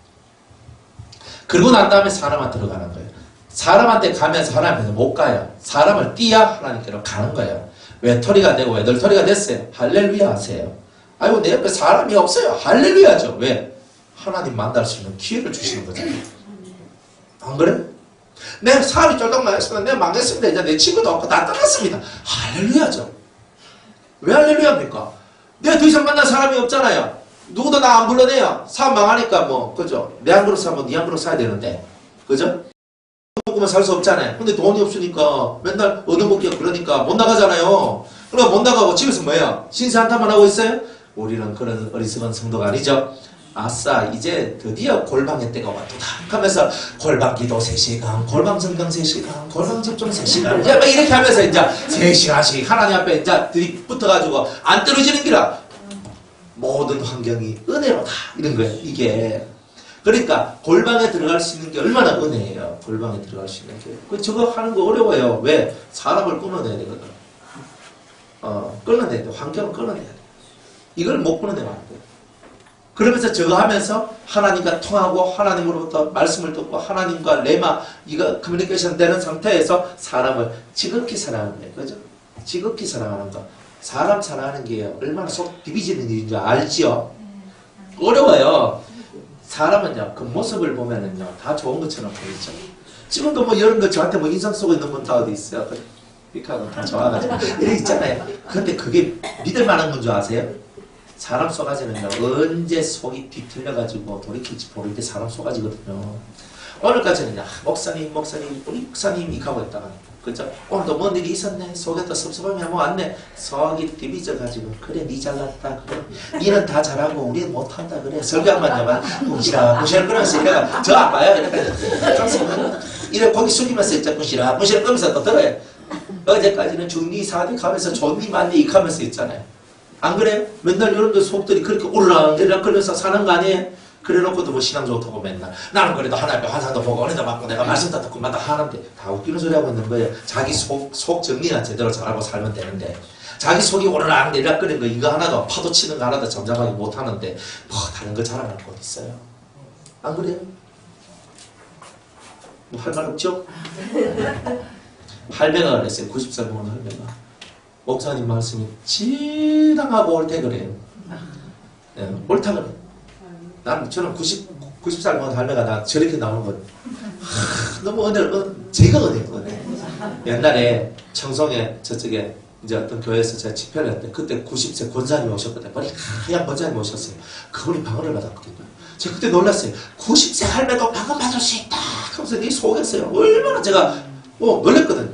그러고 난 다음에 사람한테 들어가는 거예요. 사람한테 가면서 하나님께서 못 가요. 사람을 띄야 하나님께로 가는 거예요. 외톨이가 되고 외돌토리가 됐어요. 할렐루야 하세요. 아이고 내 옆에 사람이 없어요. 할렐루야죠. 왜? 하나님 만날 수 있는 기회를 주시는 거잖아요. 안 그래? 내 사업이 쫄딱 망했습니다. 내가 망했습니다. 이제 내 친구도 없고 다 떠났습니다. 할렐루야죠. 왜 할렐루야입니까? 내가 더 이상 만날 사람이 없잖아요. 누구도 나 안 불러내요. 사업 망하니까 뭐, 그죠? 내 한 그릇 사면 네 한 그릇 사야 되는데, 그죠? 먹으면 살 수 없잖아요. 근데 돈이 없으니까 맨날 얻어먹기가 그러니까 못 나가잖아요. 그럼 못 나가고 집에서 뭐예요? 신세 한탄만 하고 있어요? 우리는 그런 어리석은 성도가 아니죠. 아싸, 이제 드디어 골방의 때가 왔도다 하면서 골방기도 3시간, 골방성경 3시간, 골방접종 3시간, 이제 막 이렇게 하면서 이제 3시간씩 하나님 앞에 이제 들이붙어가지고 안 떨어지는 기라. 모든 환경이 은혜로다, 이런 거예요. 이게 그러니까 골방에 들어갈 수 있는 게 얼마나 은혜예요. 골방에 들어갈 수 있는 게. 저거 하는 거 어려워요. 왜? 사람을 끊어내야 되거든. 끊어내야 돼. 환경을 끊어내야 돼. 이걸 못 끊어내면 안 돼. 그러면서 저거 하면서 하나님과 통하고 하나님으로부터 말씀을 듣고 하나님과 레마 이거 커뮤니케이션 되는 상태에서 사람을 지극히 사랑하는 거예요. 그죠? 지극히 사랑하는 거. 사람 사랑하는 게 얼마나 속 디비지는 일인 줄 알지요? 어려워요. 사람은요, 그 모습을 보면은요, 다 좋은 것처럼 보이죠. 지금도 뭐 이런 거 저한테 뭐 인상 쓰고 있는 분 다 어디 있어요? 이렇게 하고 다 좋아가지고. 이렇게 있잖아요. 근데 그게 믿을 만한 건 줄 아세요? 사람 속아지는요, 언제 속이 뒤틀려가지고 돌이킬지 모를 때 사람 속아지거든요. 오늘까지는, 목사님, 우리 목사님, 이렇게 하고 있다가, 그죠? 오늘도 뭔 일이 있었네? 속에 또 섭섭함이 한번 왔네? 속이 뒤비져가지고, 그래, 니 잘났다. 그래, 니는 다 잘하고, 우리는 못한다. 그래, 설교한만 하면, 무시라 그러면서, 내가 저 안 봐요. 이래 고기 숙이면서, 이제 무시라 그러면서 또 들어요. 어제까지는 중리, 사대 가면서 좋니, 많니, 이렇게 하면서 있잖아요. 안 그래요? 맨날 이런 거 속들이 그렇게 오르락내리락 그러면서 사는 거 아니에요? 그래 놓고도 뭐 신앙 좋다고 맨날 나는 그래도 하나님 환상도 보고 은혜도 받고 내가 말씀도 듣고 마다 하는데 다 웃기는 소리 하고 있는 거예요. 자기 속 정리나 제대로 잘하고 살면 되는데 자기 속이 오르락내리락 끓는 거 이거 하나도 파도 치는 거 하나도 잠잠하게 못하는데 뭐 다른 거 잘하는 곳 있어요. 안 그래요? 뭐 할 말 없죠? 할배가 그랬어요. 90살 먹은 할배가. 목사님 말씀이 지당하고 옳대 그래요. 네, 옳다 그래. 저는 90살 먹은 할매가 나 저렇게 나오는 거 너무 제가 은혜예요. 옛날에 청송에 저쪽에 이제 어떤 교회에서 제가 집회를 했는데 그때 90세 권사님이 오셨거든요. 머리 하얀 권사님이 오셨어요. 그분이 방언을 받았거든요. 제가 그때 놀랐어요. 90세 할매도 방언 받을 수 있다 하면서 네 속였어요. 얼마나 제가 놀랬거든요.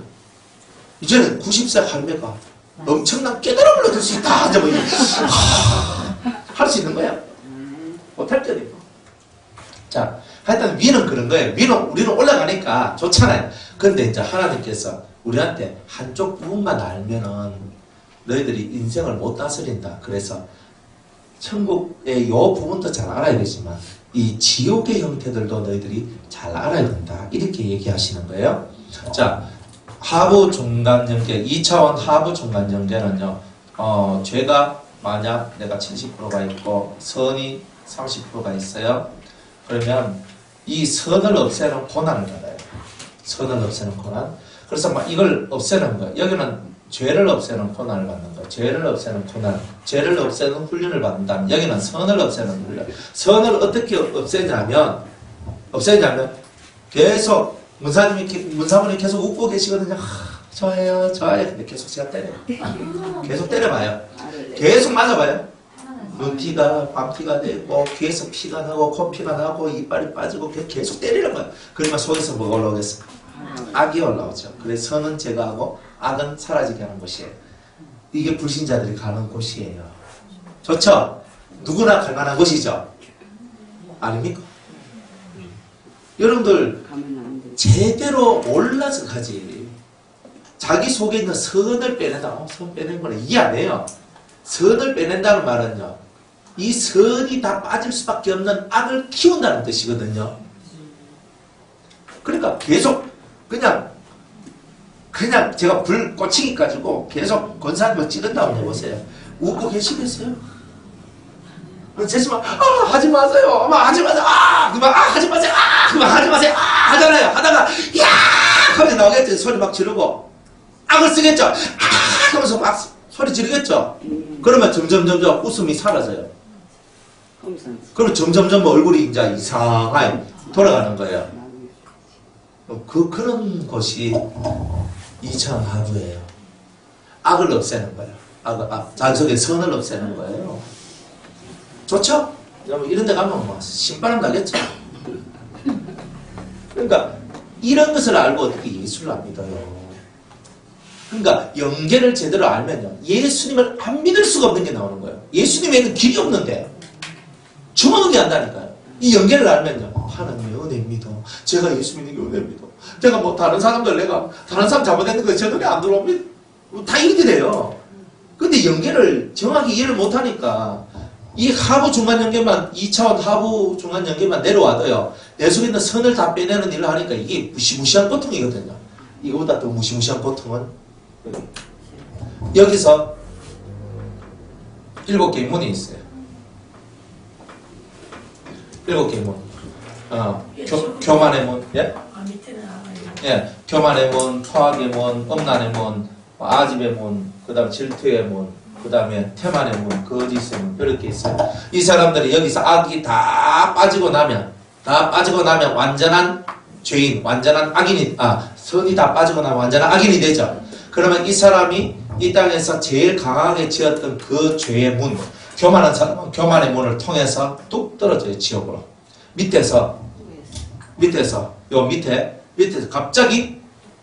이제는 90세 할매가 엄청난 깨달음을 얻을 수 있다. 이제 뭐 할 수 있는 거야. 못할 때도 있고. 자, 하여튼 위는 그런 거예요. 위는 우리는 올라가니까 좋잖아요. 근데 이제 하나님께서 우리한테 한쪽 부분만 알면은 너희들이 인생을 못 다스린다. 그래서 천국의 요 부분도 잘 알아야 되지만 이 지옥의 형태들도 너희들이 잘 알아야 된다. 이렇게 얘기하시는 거예요. 자, 하부 중간 연계, 2차원 하부 중간 연계는요, 죄가 만약 내가 70%가 있고, 선이 30%가 있어요. 그러면 이 선을 없애는 고난을 받아요. 선을 없애는 고난. 그래서 막 이걸 없애는 거예요. 여기는 죄를 없애는 고난을 받는 거예요. 죄를 없애는 고난, 죄를 없애는 훈련을 받는다면 여기는 선을 없애는 훈련. 선을 어떻게 없애냐면 계속 문사분이 계속 웃고 계시거든요. 저예요. 근데 계속 제가 때려요. 계속 때려봐요. 계속 맞아봐요. 눈티가 밤티가 되고 귀에서 피가 나고 코피가 나고 이빨이 빠지고 계속 때리는 거예요. 그러면 속에서 뭐가 올라오겠어요? 악이 올라오죠. 그래서 선은 제거하고 악은 사라지게 하는 곳이에요. 이게 불신자들이 가는 곳이에요. 좋죠? 누구나 갈 만한 곳이죠? 아닙니까? 여러분들 제대로 몰라서 가지. 자기 속에 있는 선을 빼낸다. 선 빼낸 거는 이해 안 해요. 선을 빼낸다는 말은요, 이 선이 다 빠질 수밖에 없는 악을 키운다는 뜻이거든요. 그러니까 계속 그냥 제가 불 꽂히기 가지고 계속 권사님을 찌른다고 해보세요. 웃고 계시겠어요? 제시만 하지 마세요. 하지 마세요. 그만 하지 마세요. 그만 하지 마세요. 하잖아요. 하다가 야 하면 나오겠죠. 소리 막 지르고 악을 쓰겠죠. 하면서 막 소리 지르겠죠. 그러면 점점 웃음이 사라져요. 그러면 점점 얼굴이 이제 이상하게 돌아가는 거예요. 그런 것이 2차원 하부예요. 악을 없애는 거예요. 자기 속에 선을 없애는 거예요. 좋죠? 여러분 이런 데 가면 뭐 신바람 나겠죠? 그러니까 이런 것을 알고 어떻게 예수를 안 믿어요? 그러니까 연계를 제대로 알면요, 예수님을 안 믿을 수가 없는 게 나오는 거예요. 예수님에는 길이 없는데 주먹이 한다니까요. 이 연계를 알면요, 하나님의 은혜입니다. 제가 예수 믿는 게 은혜입니다. 제가 뭐 다른 사람 잘못했는 거 제 눈에 안 들어옵니다. 다 이렇게 돼요. 근데 연계를 정확히 이해를 못하니까 이 하부 중간 연계만, 2차원 하부 중간 연계만 내려와도요, 내 속에 있는 선을 다 빼내는 일을 하니까 이게 무시무시한 고통이거든요. 이거보다 더 무시무시한 고통은 여기서 7개의 문이 있어요. 7개의 문. 교만의 문, 예? 예, 교만의 문, 포악의 문, 엄난의 문, 아집의 문, 그 다음 질투의 문, 그 다음에 태만의 문, 거짓의 문, 이렇게 있어요. 이 사람들이 여기서 악이 다 빠지고 나면 완전한 죄인, 완전한 악인이, 선이 다 빠지고 나면 완전한 악인이 되죠. 그러면 이 사람이 이 땅에서 제일 강하게 지었던 그 죄의 문, 교만한 사람은 교만의 문을 통해서 뚝 떨어져요, 지옥으로. 밑에서 갑자기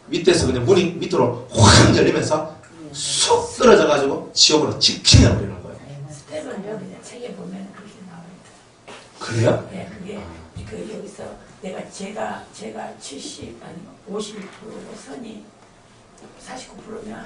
밑에서 그냥 문이 밑으로 확 열리면서 쑥 떨어져가지고 지옥으로 직행해버리는 거예요. 스텝은 여기 책에 보면 그렇게 나와있다. 그래요? 네, 그게 여기서 제가 70 아니 51%고 선이 49%면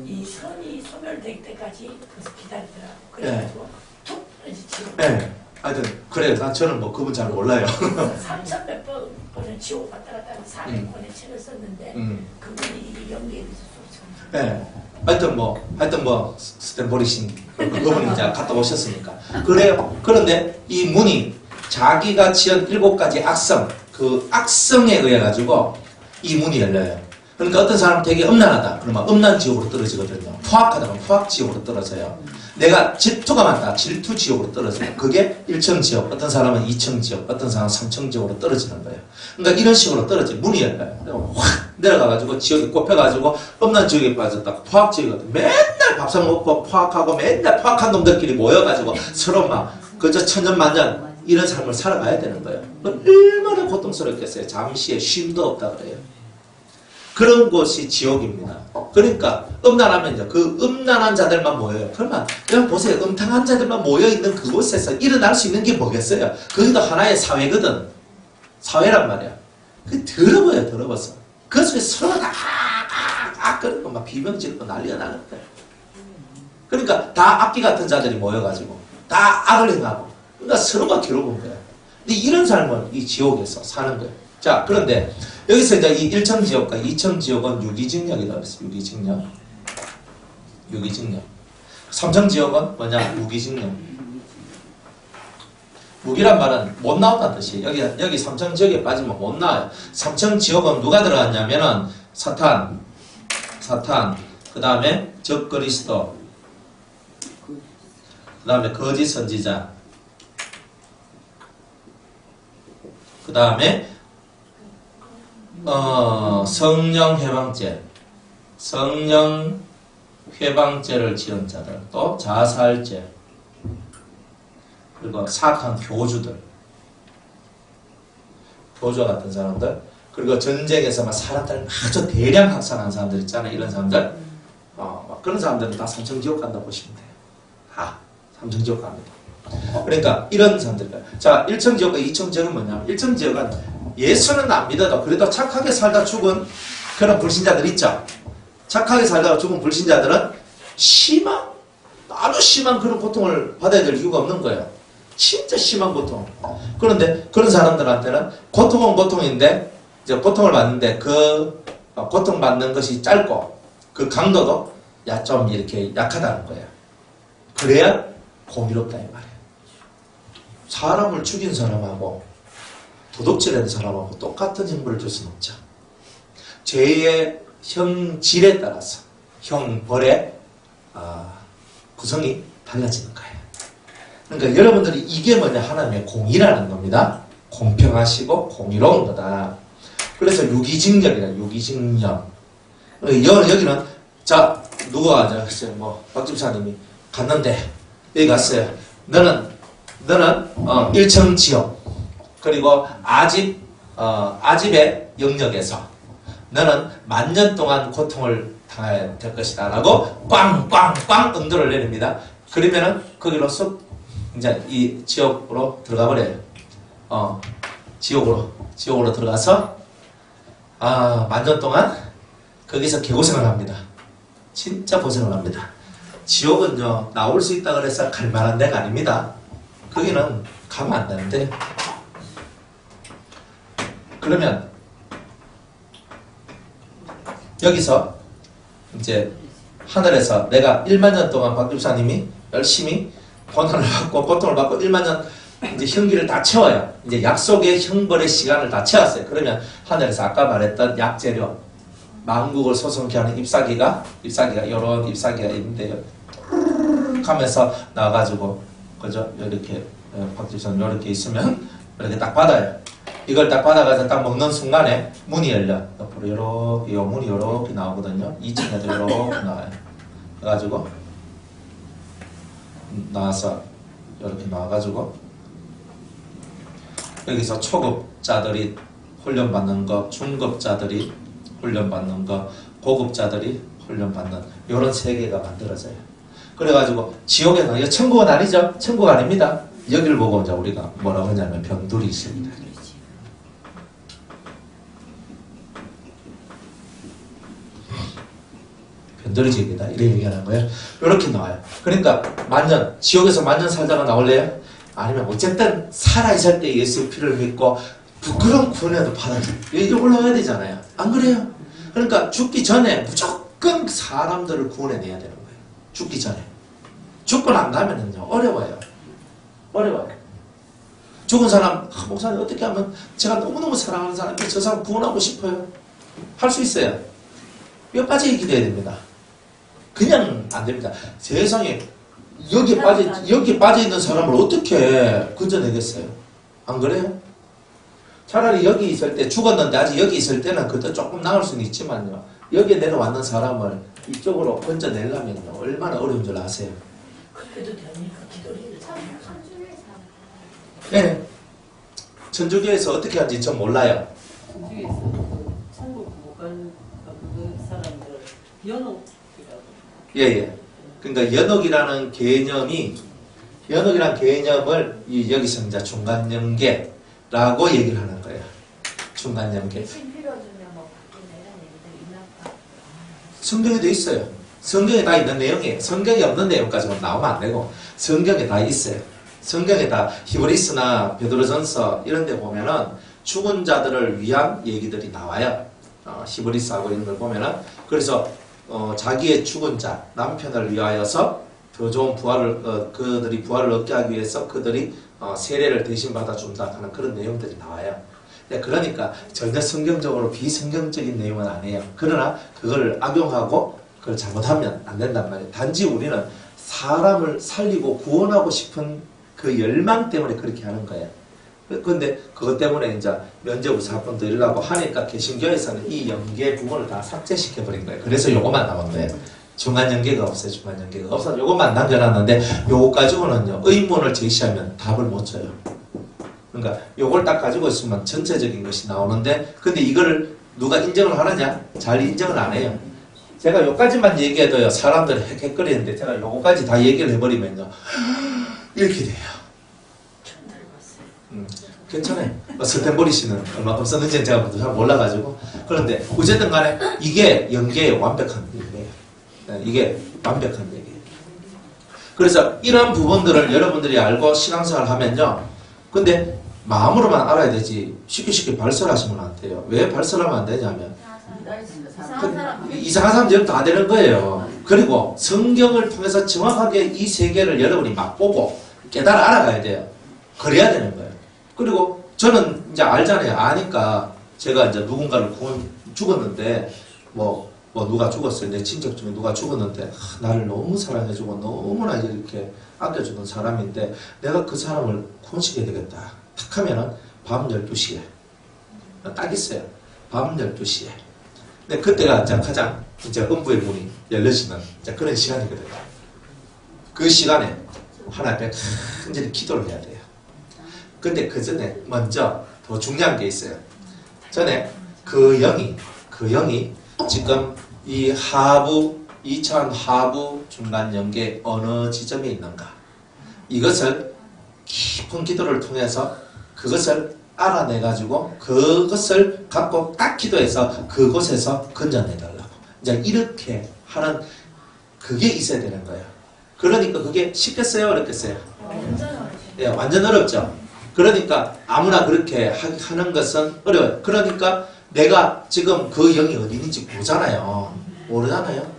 이 선이 소멸될 때까지 그래서 기다리더라고. 그래가지고 툭 떨어지지. 네. 하여튼 그래요. 저는 뭐 그분 잘 몰라요. 3,100번은 지옥 왔다 갔다 하는 400권의 책을 썼는데 그분이 연기해 주셨죠. 네. 하여튼 뭐 스탠버리신 그분이 이제 갔다 오셨으니까 그래요. 그런데 이 문이 자기가 지은 7가지 악성, 그 악성에 의해 가지고 이 문이 열려요. 그러니까 어떤 사람은 되게 음란하다 그러면 음란 지옥으로 떨어지거든요. 포악하다 그러면 포악 지옥으로 떨어져요. 내가 질투가 많다, 질투 지옥으로 떨어져요. 그게 1층 지옥, 어떤 사람은 2층 지옥, 어떤 사람은 3층 지옥으로 떨어지는 거예요. 그러니까 이런 식으로 떨어져요. 문이 열려요. 확 내려가가지고 지옥에 꼽혀가지고 음란 지옥에 빠졌다, 포악 지옥에 빠졌다. 맨날 밥상 먹고 포악하고 맨날 포악한 놈들끼리 모여가지고 서로 막 그저 천년만년 이런 삶을 살아가야 되는 거예요. 얼마나 고통스럽겠어요. 잠시의 쉼도 없다 그래요. 그런 곳이 지옥입니다. 그러니까 음란하면요, 그 음란한 자들만 모여요. 그러면 여러분 보세요. 음탕한 자들만 모여있는 그곳에서 일어날 수 있는 게 뭐겠어요? 거기도 하나의 사회거든. 사회란 말이야. 그 더러워요. 더러워서. 그 속에 서로 다 끓고 막 비명 지르고 난리가 나는 거예요. 그러니까 다 악기 같은 자들이 모여가지고 다 악을 행하고 그러니까 서로가 괴로운 거예요. 근데 이런 삶은 이 지옥에서 사는 거예요. 자, 그런데 여기서 이제 이 1층 지역과 2층 지역은 유기징역이라고 했어요. 유기징역. 3층 지역은 뭐냐? 무기징역. 무기란 말은 못 나온다는 뜻이에요. 여기 삼천지옥에 빠지면 못 나와요. 삼천지옥은 누가 들어갔냐면은 사탄, 그 다음에 적그리스도, 그 다음에 거짓 선지자, 그 다음에 성령 회방죄를 지은 자들, 또 자살죄, 그리고 사악한 교주 같은 사람들, 그리고 전쟁에서 막 사람들 아주 대량 학살한 사람들 있잖아요. 이런 사람들, 막 그런 사람들은 다 삼천지옥 간다 보시면 돼요. 삼천지옥 갑니다. 그러니까 이런 사람들. 자, 1천지옥과 2천지옥은 뭐냐면, 1천지옥은 예수는 안 믿어도 그래도 착하게 살다 죽은 그런 불신자들 있죠. 착하게 살다가 죽은 불신자들은 아주 심한 그런 고통을 받아야 될 이유가 없는 거예요. 진짜 심한 고통. 그런데 그런 사람들한테는 고통은 고통인데, 이제 고통을 받는데 그 고통받는 것이 짧고 그 강도도 좀 이렇게 약하다는 거예요. 그래야 공의롭다 이 말이에요. 사람을 죽인 사람하고 도둑질한 사람하고 똑같은 형벌을 줄 수는 없죠. 죄의 형질에 따라서 형벌의 구성이 달라지는 거예요. 그러니까 여러분들이 이게 뭐냐, 하나님의 공의라는 겁니다. 공평하시고 공의로운 거다. 그래서 유기징역이다. 유기징역. 여기는 자 누가 박 집사님이 갔는데 여기 갔어요. 너는 1층 지역, 그리고 아집의 영역에서 너는 만년 동안 고통을 당해야 될 것이다 라고 꽝꽝꽝 응도를 내립니다. 그러면은 거기로 쏙 이제 이 지옥으로 들어가 버려요. 지옥으로 들어가서 만년 동안 거기서 개고생을 합니다. 진짜 고생을 합니다. 지옥은요, 나올 수 있다 그래서 갈 만한 데가 아닙니다. 거기는 가면 안 되는데. 그러면 여기서 이제 하늘에서 내가 1만 년 동안 박 집사님이 열심히 고난을 받고 고통을 받고 1만 년 이제 형기를 다 채워요. 이제 약속의 형벌의 시간을 다 채웠어요. 그러면 하늘에서 아까 말했던 약재료, 만국을 소송케 하는 잎사귀가 이런 잎사귀가 있는데요. 하면서 나와가지고, 그죠? 이렇게 박 집사님 이렇게 있으면 이렇게 딱 받아요. 이걸 딱 받아가지고 딱 먹는 순간에 문이 열려. 옆으로 이렇게 문이 이렇게 나오거든요. 2층에도 이렇게 나와요. 그래가지고 나와서 이렇게 나와가지고 여기서 초급자들이 훈련받는 거, 중급자들이 훈련받는 거, 고급자들이 훈련받는 이런 세계가 만들어져요. 그래가지고 지옥에는, 이거 천국은 아니죠? 천국 아닙니다. 여기를 보고 이제 우리가 뭐라고 하냐면 변두리 있습니다. 변두리 지옥이다 이렇게 얘기하는 거예요. 이렇게 나와요. 그러니까 만년, 지옥에서 만년 살다가 나올래요? 아니면 어쨌든 살아있을 때 예수의 피를 믿고 부끄러운 구원에도 받아들여 여기 올라가야 되잖아요. 안 그래요? 그러니까 죽기 전에 무조건 사람들을 구원해내야 되는 거예요. 죽기 전에. 죽고 난 다음에는요, 어려워요. 죽은 사람, 목사님 어떻게 하면 제가 너무너무 사랑하는 사람인데 저 사람 구원하고 싶어요. 할 수 있어요. 뼈 빠지게 기도해야 됩니다. 그냥 안 됩니다. 세상에 여기 빠져 있는 사람을 어떻게 건져내겠어요? 안 그래요? 차라리 여기 있을 때 죽었는데 아직 여기 있을 때는 그때 조금 나을 수는 있지만요. 여기에 내려왔는 사람을 이쪽으로 건져내려면요. 얼마나 어려운 줄 아세요? 그래도 됩니까? 기도를 네. 천주교에서 어떻게 하는지 전 몰라요. 천주에서 천국 못 간 그 사람들 연옥이라고. 예. 그러니까 연옥이라는 개념을 여기서 이제 중간연계라고 얘기를 하는 거예요. 중간연계. 성경에도 있어요. 성경에 다 있는 내용이에요. 성경에 없는 내용까지는 나오면 안 되고 성경에 다 있어요. 성경에 다 히브리스나 베드로전서 이런 데 보면은 죽은 자들을 위한 얘기들이 나와요. 히브리스하고 이런 걸 보면은 그래서 자기의 죽은 자 남편을 위하여서 더 좋은 부활을 그들이 부활을 얻게 하기 위해서 그들이 세례를 대신 받아준다 하는 그런 내용들이 나와요. 네, 그러니까 전혀 성경적으로 비성경적인 내용은 아니에요. 그러나 그걸 악용하고 그걸 잘못하면 안 된단 말이에요. 단지 우리는 사람을 살리고 구원하고 싶은 그 열망 때문에 그렇게 하는 거예요. 근데 그것 때문에 이제 면죄부 사건도 일어나고 하니까 개신교에서는 이 연계 부분을 다 삭제시켜버린 거예요. 그래서 요것만 나온 거예요. 중간 연계가 없어요. 중간 연계가 없어서 요것만 남겨놨는데 요거 가지고는요 의문을 제시하면 답을 못 줘요. 그러니까 요걸 딱 가지고 있으면 전체적인 것이 나오는데 근데 이거를 누가 인정을 하느냐? 잘 인정을 안 해요. 제가 요까지만 얘기해도요 사람들이 헥헥거리는데 제가 요거까지 다 얘기를 해버리면요 이렇게 돼요. 괜찮아요. 스탠버리 씨는 얼마큼 썼는지는 제가 잘 몰라가지고 그런데 어쨌든 간에 이게 연계의 완벽한 얘기예요. 이게 완벽한 얘기예요. 그래서 이런 부분들을 여러분들이 알고 신앙생활을 하면요 근데 마음으로만 알아야 되지 쉽게 발설하시면 안 돼요. 왜 발설하면 안 되냐면 이상한 사람 여러분 다 되는 거예요. 그리고 성경을 통해서 정확하게 이 세계를 여러분이 맛보고 깨달아 알아가야 돼요. 그래야 되는 거예요. 그리고 저는 이제 알잖아요. 아니까 제가 이제 누군가를 죽었는데 뭐 누가 죽었어요. 내 친척 중에 누가 죽었는데 나를 너무 사랑해주고 너무나 이렇게 아껴주는 사람인데 내가 그 사람을 구원시켜야 되겠다. 탁 하면은 밤 12시에 딱 있어요. 밤 12시에. 근데 그때가 이제 가장 이제 음부의 문이 열려지는 이제 그런 시간이거든요. 그 시간에 하나님께 간절히 기도를 해야 돼요. 근데 그 전에 먼저 더 중요한 게 있어요. 전에 그 영이 지금 이 하부 2천 하부 중간 연계 어느 지점에 있는가 이것을 깊은 기도를 통해서 그것을 알아내가지고 그것을 갖고 딱 기도해서 그곳에서 건져내달라고 이제 이렇게 하는 그게 있어야 되는 거예요. 그러니까 그게 쉽겠어요? 어렵겠어요? 예, 완전 어렵죠. 그러니까 아무나 그렇게 하는 것은 어려워요. 그러니까 내가 지금 그 영이 어디 있는지 모르잖아요. 모르잖아요.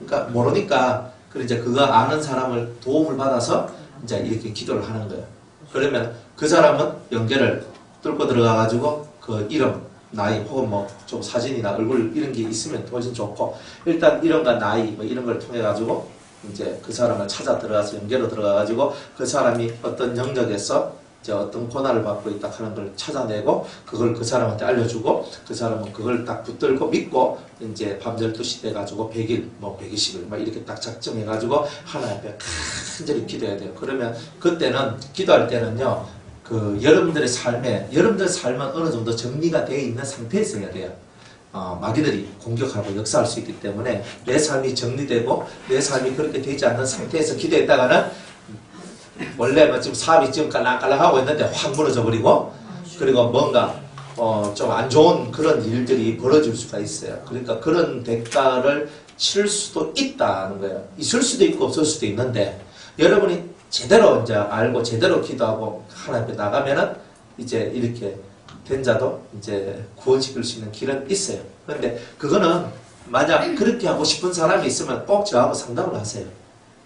그러니까 모르니까 이제 그거 아는 사람을 도움을 받아서 이제 이렇게 기도를 하는 거예요. 그러면 그 사람은 연계를 뚫고 들어가가지고 그 이름, 나이 혹은 뭐 좀 사진이나 얼굴 이런 게 있으면 훨씬 좋고 일단 이름과 나이 뭐 이런 걸 통해 가지고 이제 그 사람을 찾아 들어가서 연계로 들어가가지고 그 사람이 어떤 영역에서 이제 어떤 고난을 받고 있다 하는 걸 찾아내고 그걸 그 사람한테 알려주고 그 사람은 그걸 딱 붙들고 믿고 이제 밤 12시 돼가지고 100일 뭐 120일 막 이렇게 딱 작정해가지고 하나님 앞에 간절히 기도해야 돼요. 그러면 그때는 기도할 때는요 그 여러분들 삶은 어느 정도 정리가 되어 있는 상태에서 해야 돼요. 마귀들이 공격하고 역사할 수 있기 때문에 내 삶이 정리되고 내 삶이 그렇게 되지 않는 상태에서 기도했다가는 원래 뭐 지금 사업이 지금 깔랑깔랑하고 있는데 확 무너져 버리고 그리고 뭔가 좀 안 좋은 그런 일들이 벌어질 수가 있어요. 그러니까 그런 대가를 치를 수도 있다는 거예요. 있을 수도 있고 없을 수도 있는데 여러분이 제대로 이제 알고 제대로 기도하고 하나님 앞에 나가면은 이제 이렇게 된 자도 이제 구원시킬 수 있는 길은 있어요. 그런데 그거는 만약 그렇게 하고 싶은 사람이 있으면 꼭 저하고 상담을 하세요.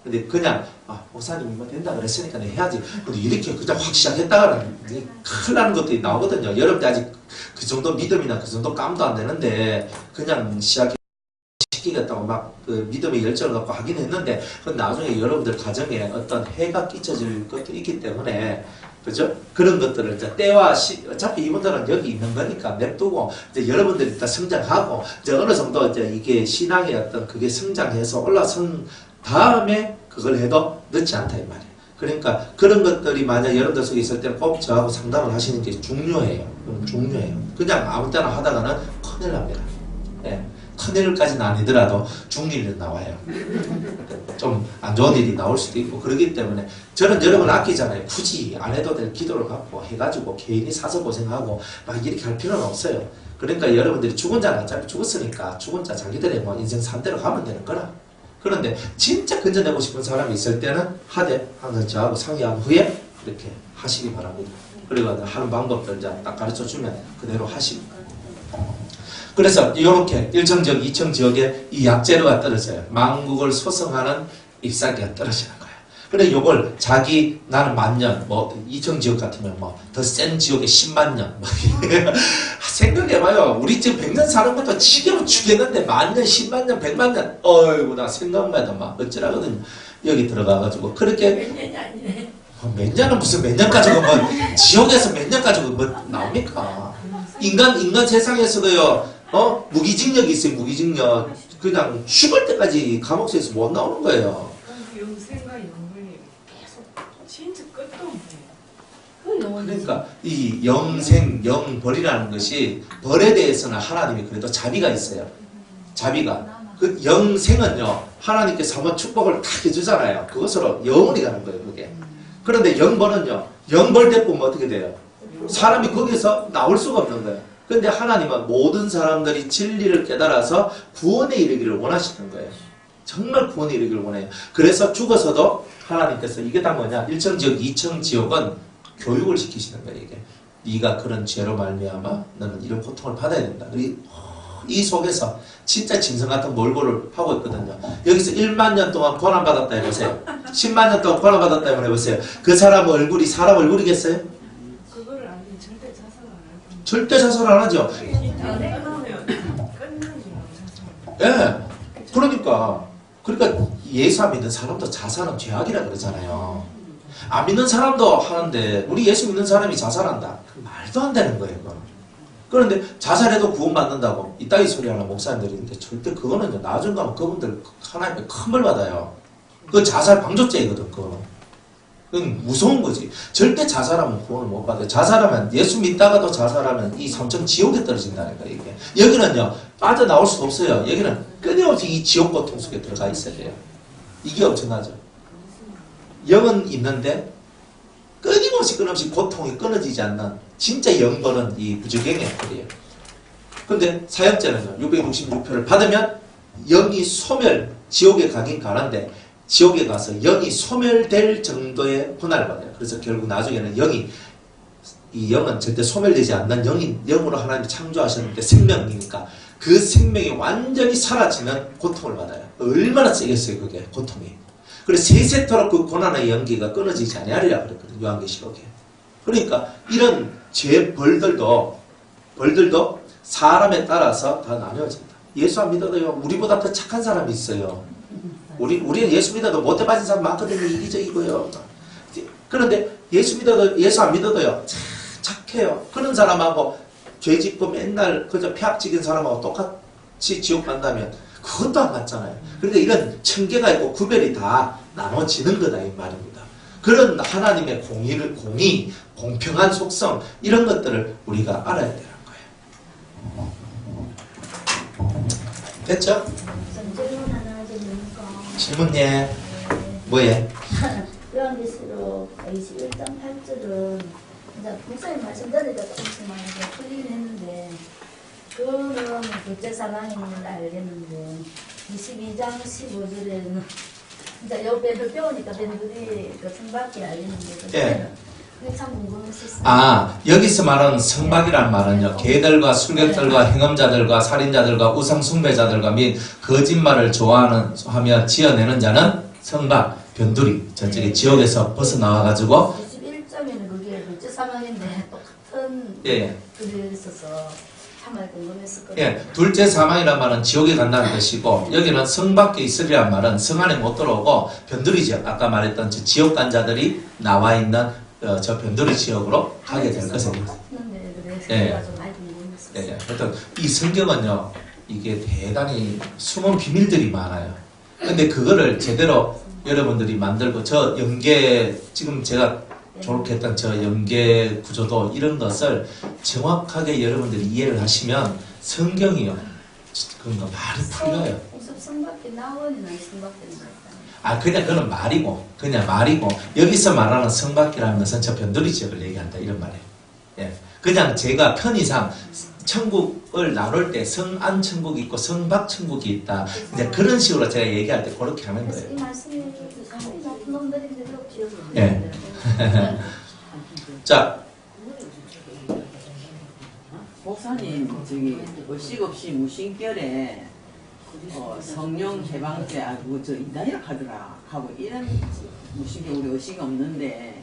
근데 그냥 목사님이 뭐 된다 그랬으니까 내가 해야지. 근데 이렇게 그냥 확 시작했다가는 큰일 나는 것들이 나오거든요. 여러분들 아직 그 정도 믿음이나 그 정도 감도 안 되는데 그냥 시키겠다고 막 그 믿음의 열정을 갖고 하긴 했는데 그건 나중에 여러분들 가정에 어떤 해가 끼쳐질 것도 있기 때문에 그죠? 그런 것들을 이제 때와 어차피 이분들은 여기 있는 거니까 냅두고 이제 여러분들이 일단 성장하고 이제 어느 정도 이제 이게 신앙의 어떤 그게 성장해서 올라선 다음에 그걸 해도 늦지 않다 이 말이에요. 그러니까 그런 것들이 만약 여러분들 속에 있을 때는 꼭 저하고 상담을 하시는 게 중요해요. 중요해요. 그냥 아무 때나 하다가는 큰일 납니다. 예. 큰일까지는 아니더라도 중일은 나와요. 좀 안 좋은 일이 나올 수도 있고 그러기 때문에 저는 여러분 아끼잖아요. 굳이 안 해도 될 기도를 갖고 해가지고 개인이 사서 고생하고 막 이렇게 할 필요는 없어요. 그러니까 여러분들이 죽은 자는 어차피 죽었으니까 죽은 자 자기들의 뭐 인생 산대로 가면 되는 거라. 그런데 진짜 건져내고 싶은 사람이 있을 때는 하되 항상 저하고 상의한 후에 이렇게 하시기 바랍니다. 그리고 하는 방법들 이제 딱 가르쳐 주면 그대로 하시고. 그래서 이렇게 1층 지역, 2층 지역에 이 약재료가 떨어져요. 망국을 소성하는 잎사귀가 떨어지는 거예요. 그래 요걸 자기 나는 만년 뭐 이천지옥 같으면 뭐 더 센 지옥에 10만 년 뭐 생각해봐요. 우리 지금 100년 사는 것도 지겨워 죽겠는데 만년 10만 년 100만 년 어이구 나 생각만 해도 막 어쩌라거든요. 여기 들어가가지고 그렇게 몇 년이 아니네. 몇 년은 무슨 몇 년 가지고 뭐 지옥에서 몇 년 가지고 뭐 나옵니까? 인간 세상에서도요 무기징역이 있어요. 무기징역 그냥 죽을 때까지 감옥에서 못 나오는 거예요. 영생과 영혼이 계속 진짜 끝도 없네요. 그 영혼이 그러니까 이 영생, 영벌이라는 것이 벌에 대해서는 하나님이 그래도 자비가 있어요. 자비가. 그 영생은요 하나님께서 한번 축복을 다 해주잖아요. 그것으로 영원히 가는 거예요. 그게. 그런데 영벌은요 영벌 대보면 어떻게 돼요? 사람이 거기서 나올 수가 없는 거예요. 그런데 하나님은 모든 사람들이 진리를 깨달아서 구원에 이르기를 원하시는 거예요. 정말 구원에 이르기를 원해요. 그래서 죽어서도 하나님께서 이게 다 뭐냐 1청지옥, 2청지옥은 교육을 시키시는 거예요. 이게 네가 그런 죄로 말미암아 너는 이런 고통을 받아야 된다. 이 속에서 진짜 짐승 같은 몰골을 하고 있거든요. 여기서 1만 년 동안 고난받았다 해보세요. 10만 년 동안 고난받았다 해보세요. 그 사람 얼굴이 사람 얼굴이겠어요? 그거를 알면 절대 자살 안 할 겁니다. 절대 자살 안 하죠. 예. 그러니까 예수 안 믿는 사람도 자살은 죄악이라 그러잖아요. 안 믿는 사람도 하는데 우리 예수 믿는 사람이 자살한다. 말도 안 되는 거예요. 그건. 그런데 자살해도 구원받는다고 이따위 소리 하는 목사님들인데 절대 그거는 나중 가면 그분들 하나님의 큰 벌 받아요. 그건 자살 방조죄이거든. 그건 무서운 거지. 절대 자살하면 구원을 못 받아요. 자살하면 예수 믿다가도 자살하면 이 삼천 지옥에 떨어진다니까 이게. 여기는요 빠져나올 수가 없어요. 여기는 끊임없이 이 지옥 고통 속에 들어가 있어야 돼요. 이게 엄청나죠. 영은 있는데 끊임없이 고통이 끊어지지 않는 진짜 영벌은 이 부적경의 꼴이에요. 근데 사형죄는요 666표를 받으면 영이 소멸, 지옥에 가긴 가는데 지옥에 가서 영이 소멸될 정도의 고난을 받아요. 그래서 결국 나중에는 이 영은 절대 소멸되지 않는 영으로 하나님이 창조하셨는데 생명이니까 그 생명이 완전히 사라지는 고통을 받아요. 얼마나 세겠어요 그게 고통이. 그래서 세세토록 그 고난의 연기가 끊어지지 아니하리라 그랬거든요. 요한계시록에. 그러니까 이런 죄 벌들도 사람에 따라서 다 나뉘어진다. 예수 안 믿어도요 우리보다 더 착한 사람이 있어요. 우리는 예수 믿어도 못돼 빠진 사람 많거든요. 이기적이고요. 그런데 예수 안 믿어도요 착해요. 그런 사람하고 죄 짓고 맨날 그저 폐악적인 사람하고 똑같이 지옥 간다면 그것도 안 맞잖아요. 그러니까 이런 천계가 있고 구별이 다 나눠지는 거다 이 말입니다. 그런 하나님의 공의, 공평한 속성 이런 것들을 우리가 알아야 되는 거예요. 됐죠? 질문 하나 드리니까 질문해. 뭐해? 요한계시록 21.8절은 이제 목사님 말씀대로 조금씩만 풀리긴 했는데 그거는 둘째 사랑인 걸 알겠는데 22장 15절에는 진짜 옆에서 배우니까 밴들이 그 성밖에 알겠는데 예. 그게 참 궁금했었어요. 아 여기서 말하는 성박이란 말은요 개들과 술객들과 행음자들과 살인자들과 우상숭배자들과 및 거짓말을 좋아하며 지어내는 자는 성박 변두리 저쪽에 지옥에서 벗어나와가지고 21점에는 그게 둘째 사망인데 똑같은 예. 글이 있어서 참말 궁금했었거든요. 예, 둘째 사망이란 말은 지옥에 간다는 것이고 여기는 성 밖에 있으리란 말은 성 안에 못 들어오고 변두리 지역 아까 말했던 저 지옥 간 자들이 나와 있는 저 변두리 지역으로 가게 될 것입니다. 예. 예, 하여튼 이 성경은요 이게 대단히 숨은 비밀들이 많아요. 근데 그거를 제대로 여러분들이 만들고 저 연계 지금 제가 졸업했던 저 연계 구조도 이런 것을 정확하게 여러분들이 이해를 하시면 성경이요 그런 말이 풀려요. 성밖에 나오니나 성밖에 아 그냥 그건 말이고 그냥 말이고 여기서 말하는 성밖이라는 것은 저 변두리 지역을 얘기한다 이런 말이에요. 예, 그냥 제가 편의상 천국을 나눌 때 성안 천국이 있고 성밖 천국이 있다. 이제 그런 식으로 제가 얘기할 때 그렇게 하는 거예요. 이 말씀이 상당히 나쁜 놈들인데 기억이 예. 자, 목사님 저기 의식 없이 무신결에 성령 해방제 저 이단이라 하더라 하고 이런 무식이 우리 의식이 없는데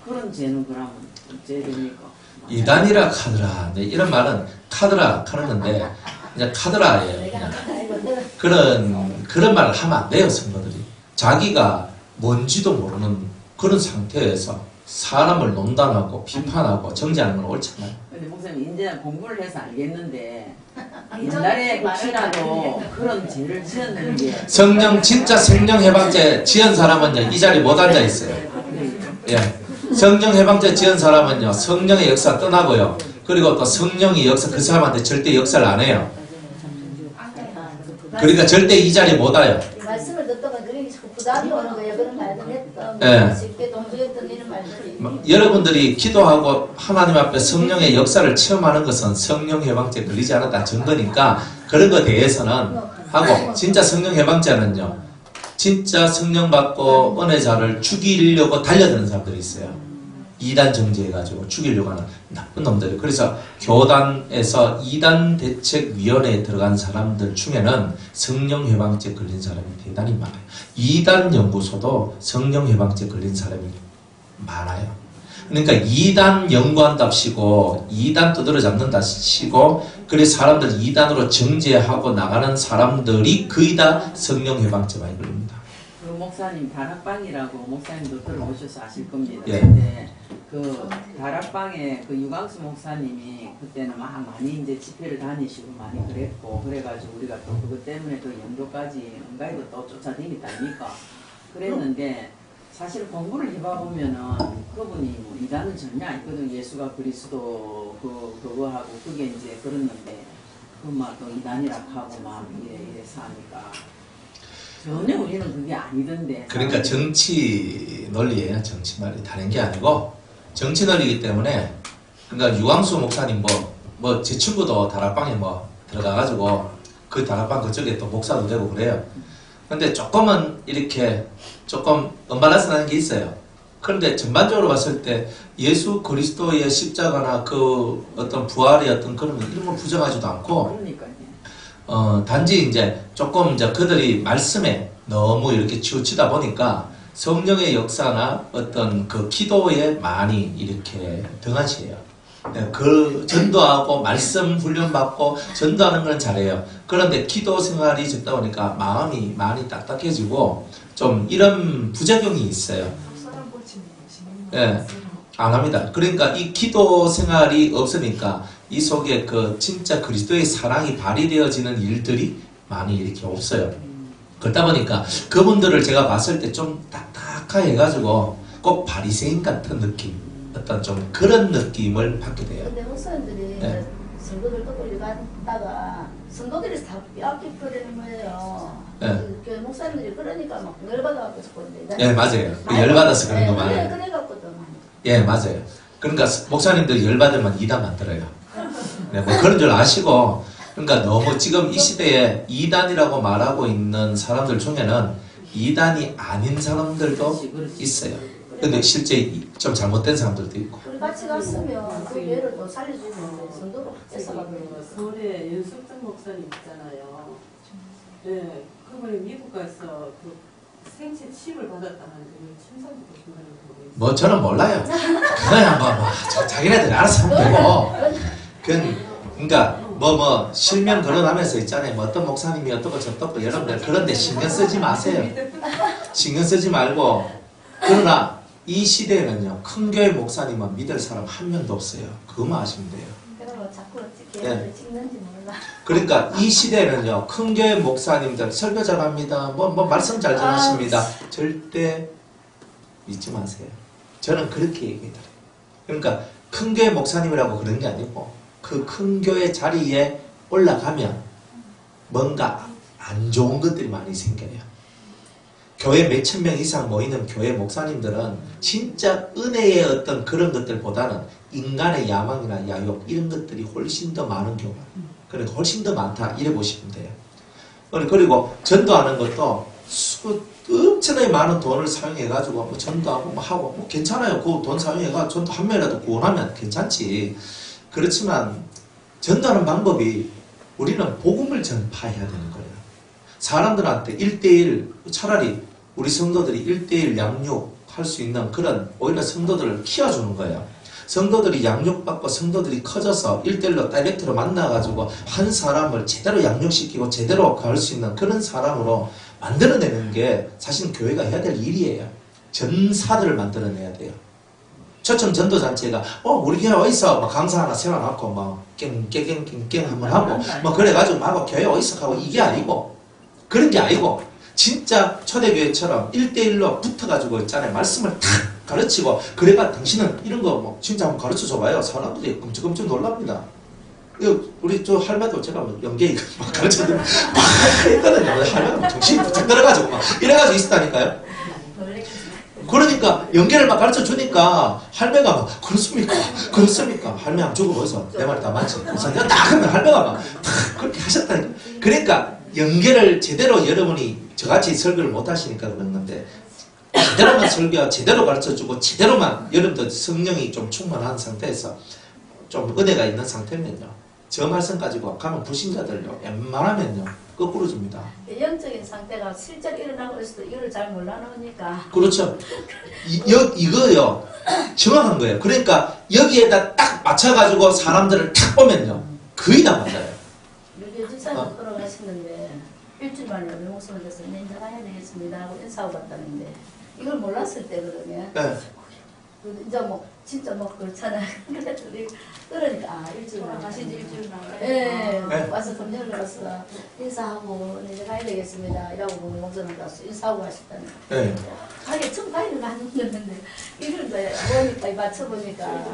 그런 죄는 그러면 어째 됩니까? 이단이라 카더라. 네, 이런 말은 카더라 하는 건데 이제 카더라예요. 내가 그냥. 아이고 내가 그런 말을 하면 안 돼요, 성도들이. 자기가 뭔지도 모르는 그런 상태에서 사람을 논단하고 비판하고 정죄하는 건 옳지 않아요. 근데 목사님 이제 공부를 해서 알겠는데 이 옛날에 정도 혹시라도 그런 죄를 지었는데 진짜 성령 해방제 지은 사람은요, 이 자리에 못 앉아 있어요. 예. 성령 해방제 지은 사람은요, 성령의 역사 떠나고요. 그리고 또 성령의 역사 그 사람한테 절대 역사를 안 해요. 그러니까 절대 이 자리에 못 와요. 이 말씀을 듣다가 그림이 자꾸 부담이 오는 거예요. 그런 말들 했던 예. 쉽게 동조했던 이런 말들이 여러분들이 기도하고 하나님 앞에 성령의 역사를 체험하는 것은 성령 해방제 걸리지 않았다 증거니까 그런 것에 대해서는 하고 진짜 성령 해방제는요 진짜 성령 받고 은혜자를 죽이려고 달려드는 사람들이 있어요. 이단 정죄해가지고 죽이려고 하는 나쁜 놈들이. 그래서 교단에서 이단 대책위원회에 들어간 사람들 중에는 성령 해방제 걸린 사람이 대단히 많아요. 이단 연구소도 성령 해방제 걸린 사람이 많아요. 그러니까 이단 연구한답시고 이단 두드러 잡는답시고 그래서 사람들 이단으로 정죄하고 나가는 사람들이 거의 다 성령 해방제 많이 걸립니다. 그 목사님 다락방이라고 목사님도 들어오셔서 아실 겁니다. 예. 근데 그 다락방에 그 유광수 목사님이 그때는 막 많이 이제 집회를 다니시고 많이 그랬고 그래가지고 우리가 또 그것 때문에 또 연도까지 응가이도 또 쫓아다니다 아닙니까? 그랬는데 사실 공부를 해봐보면은 그분이 뭐 이단은 전혀 아니거든. 예수가 그리스도 그거 하고 그게 이제 그랬는데 그 막 또 이단이라 하고 막 이래서 하니까 전혀 우리는 그게 아니던데. 그러니까 정치 논리예요. 정치 논리. 다른 게 아니고 정치 논리이기 때문에 그러니까 유광수 목사님 뭐 제 친구도 다락방에 뭐 들어가가지고 그 다락방 그쪽에 또 목사도 되고 그래요. 근데 조금은 이렇게 조금 언밸런스 나는 게 있어요. 그런데 전반적으로 봤을 때 예수 그리스도의 십자가나 그 어떤 부활의 어떤 그런 거 이런 걸 부정하지도 않고 그러니까요. 단지 이제 조금 이제 그들이 말씀에 너무 이렇게 치우치다 보니까 성령의 역사나 어떤 그 기도에 많이 이렇게 등한시해요. 네, 그 전도하고 말씀 훈련받고 전도하는 건 잘해요. 그런데 기도 생활이 적다 보니까 마음이 많이 딱딱해지고 좀 이런 부작용이 있어요. 사람 고치는 예, 안 합니다. 그러니까 이 기도 생활이 없으니까 이 속에 그 진짜 그리스도의 사랑이 발휘되어지는 일들이 많이 이렇게 없어요. 그러다 보니까 그분들을 제가 봤을 때 좀 딱딱하게 해가지고 꼭 바리새인 같은 느낌, 어떤 좀 그런 느낌을 받게 돼요. 근데 목사님들이 네. 성도들 떡을 갔다가 성도들이 다 뼈아끼 버리는 거예요. 네. 그 교회 목사님들이 그러니까 막 열받아갖고 자꾸 예, 맞아요. 그 열받아서 그런 거 많아요. 그래갖고 또 많이. 예, 맞아요. 그러니까 목사님들이 열받으면 이단 만들어요. 네, 뭐 그런 줄 아시고, 그러니까 너무 지금 이 시대에 이단이라고 말하고 있는 사람들 중에는 이단이 아닌 사람들도 있어요. 근데 실제 좀 잘못된 사람들도 있고. 우리 같이 갔으면 그 교회를 또 살려주는데 성도로 뺏어가고 서울에 윤석정 목사님 있잖아요. 네, 그분이 미국 가서 그 생체 칩을 받았다는데 침상도 보신다는 거. 뭐 저는 몰라요. 그냥 뭐 자기네들이 알아서 하면 되고. 그러니까 뭐 실명 거론하면서 있잖아요. 뭐 어떤 목사님이 어떻고 저떻고 여러분들 그런데 신경 쓰지 마세요. 신경 쓰지 말고. 그러나 이 시대에는요 큰 교회 목사님은 믿을 사람 한 명도 없어요. 그거만 아시면 돼요. 그래서 자꾸 어떻게 네. 찍는지 몰라. 그러니까 이 시대는요 큰 교회 목사님들 설교 잘합니다. 뭐 말씀 잘 전하십니다. 절대 믿지 마세요. 저는 그렇게 얘기해요. 그러니까 큰 교회 목사님이라고 그런 게 아니고 그 큰 교회 자리에 올라가면 뭔가 안 좋은 것들이 많이 생겨요. 교회 몇천 명 이상 모이는 교회 목사님들은 진짜 은혜의 어떤 그런 것들보다는 인간의 야망이나 야욕 이런 것들이 훨씬 더 많은 경우가 그러니까 훨씬 더 많다 이래 보시면 돼요. 그리고 전도하는 것도 엄청나게 많은 돈을 사용해가지고 뭐 전도하고 뭐 하고 뭐 괜찮아요. 그 돈 사용해가 전도 한 명이라도 구원하면 괜찮지. 그렇지만 전도하는 방법이 우리는 복음을 전파해야 되는 거예요. 사람들한테 1대1 차라리 우리 성도들이 1대1 양육할 수 있는 그런 오히려 성도들을 키워주는 거예요. 성도들이 양육받고 성도들이 커져서 1대1로 다이렉트로 만나가지고 한 사람을 제대로 양육시키고 제대로 가을 수 있는 그런 사람으로 만들어내는 게 사실 교회가 해야 될 일이에요. 전사들을 만들어내야 돼요. 초청 전도단체가 우리 교회 어디서 막 강사 하나 세워놓고 막 깽깽깽깽 한번 하고 뭐 그래가지고 막 교회 어디서 하고 이게 아니고 그런 게 아니고 진짜 초대교회처럼 1대1로 붙어가지고 있잖아요. 말씀을 탁 가르치고 그래가 당신은 이런 거 뭐 진짜 한번 가르쳐 줘봐요. 사람들이 끔찍끔찍 놀랍니다. 우리 저 할매도 제가 뭐 연계 막 가르쳐드리면 막 했거든요. 할매가 정신이 부쩍 들어가지고 막 이래가지고 있었다니까요. 그러니까 연계를 막 가르쳐 주니까 할매가 막 그렇습니까? 할매 안 죽어버려서 내 말 다 맞지? 그래서 내가 딱 하면 할매가 막 그렇게 하셨다니까. 그러니까 연계를 제대로 여러분이 저같이 설교를 못 하시니까 그런 건데 제대로만 설교, 제대로 가르쳐주고 제대로만 여러분들 성령이 좀 충만한 상태에서 좀 은혜가 있는 상태면요. 저 말씀 가지고 가면 불신자들요. 웬만하면요. 거꾸로 줍니다. 영적인 상태가 실제로 일어나고 있어도 이걸 잘 몰라놓으니까. 그렇죠. 이거요. 정확한 거예요. 그러니까 여기에다 딱 맞춰가지고 사람들을 탁 보면요. 거의 다 맞아요. 여기 집사님 돌아가시는데 일주일 만에 우리 목사님께서 인정해야 되겠습니다 하고 인사하고 갔다는데 이걸 몰랐을 때 그러면 네. 이제 뭐 진짜 뭐 그렇잖아요. 그러니까 일주일 만에 가신 지 일주일 만에. 예, 네. 와서 금년을 와서 인사하고 이제 가야 되겠습니다. 이라고 우리 목사님 가서 인사하고 하셨다는 네. 가게 처음 가야를 안 했는데 이걸 보니까 맞춰보니까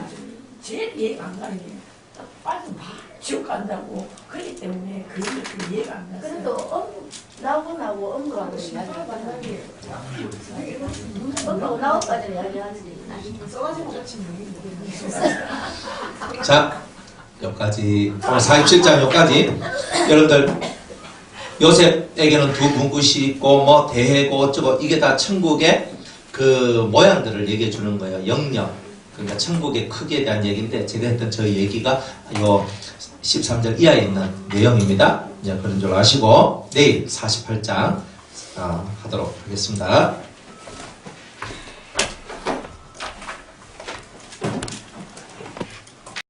제일 이해가 안 가는 게 빨리 막 지옥 간다고 그렇기 때문에 그게 이해가 안 가서 그래도 나하고 엄마하고 이야기하고 엄마하고 나하고까지 이야기하지. 써가지고 같이 모이는 자, 여기까지. 오늘 47장 여기까지. 여러분들, 요셉에게는 두 분굿이 있고, 뭐, 대해고, 어쩌고, 이게 다 천국의 그 모양들을 얘기해 주는 거예요. 영역. 그러니까 천국의 크기에 대한 얘기인데, 제가 했던 저희 얘기가 요 13절 이하에 있는 내용입니다. 이제 그런 줄 아시고, 내일 48장 하도록 하겠습니다.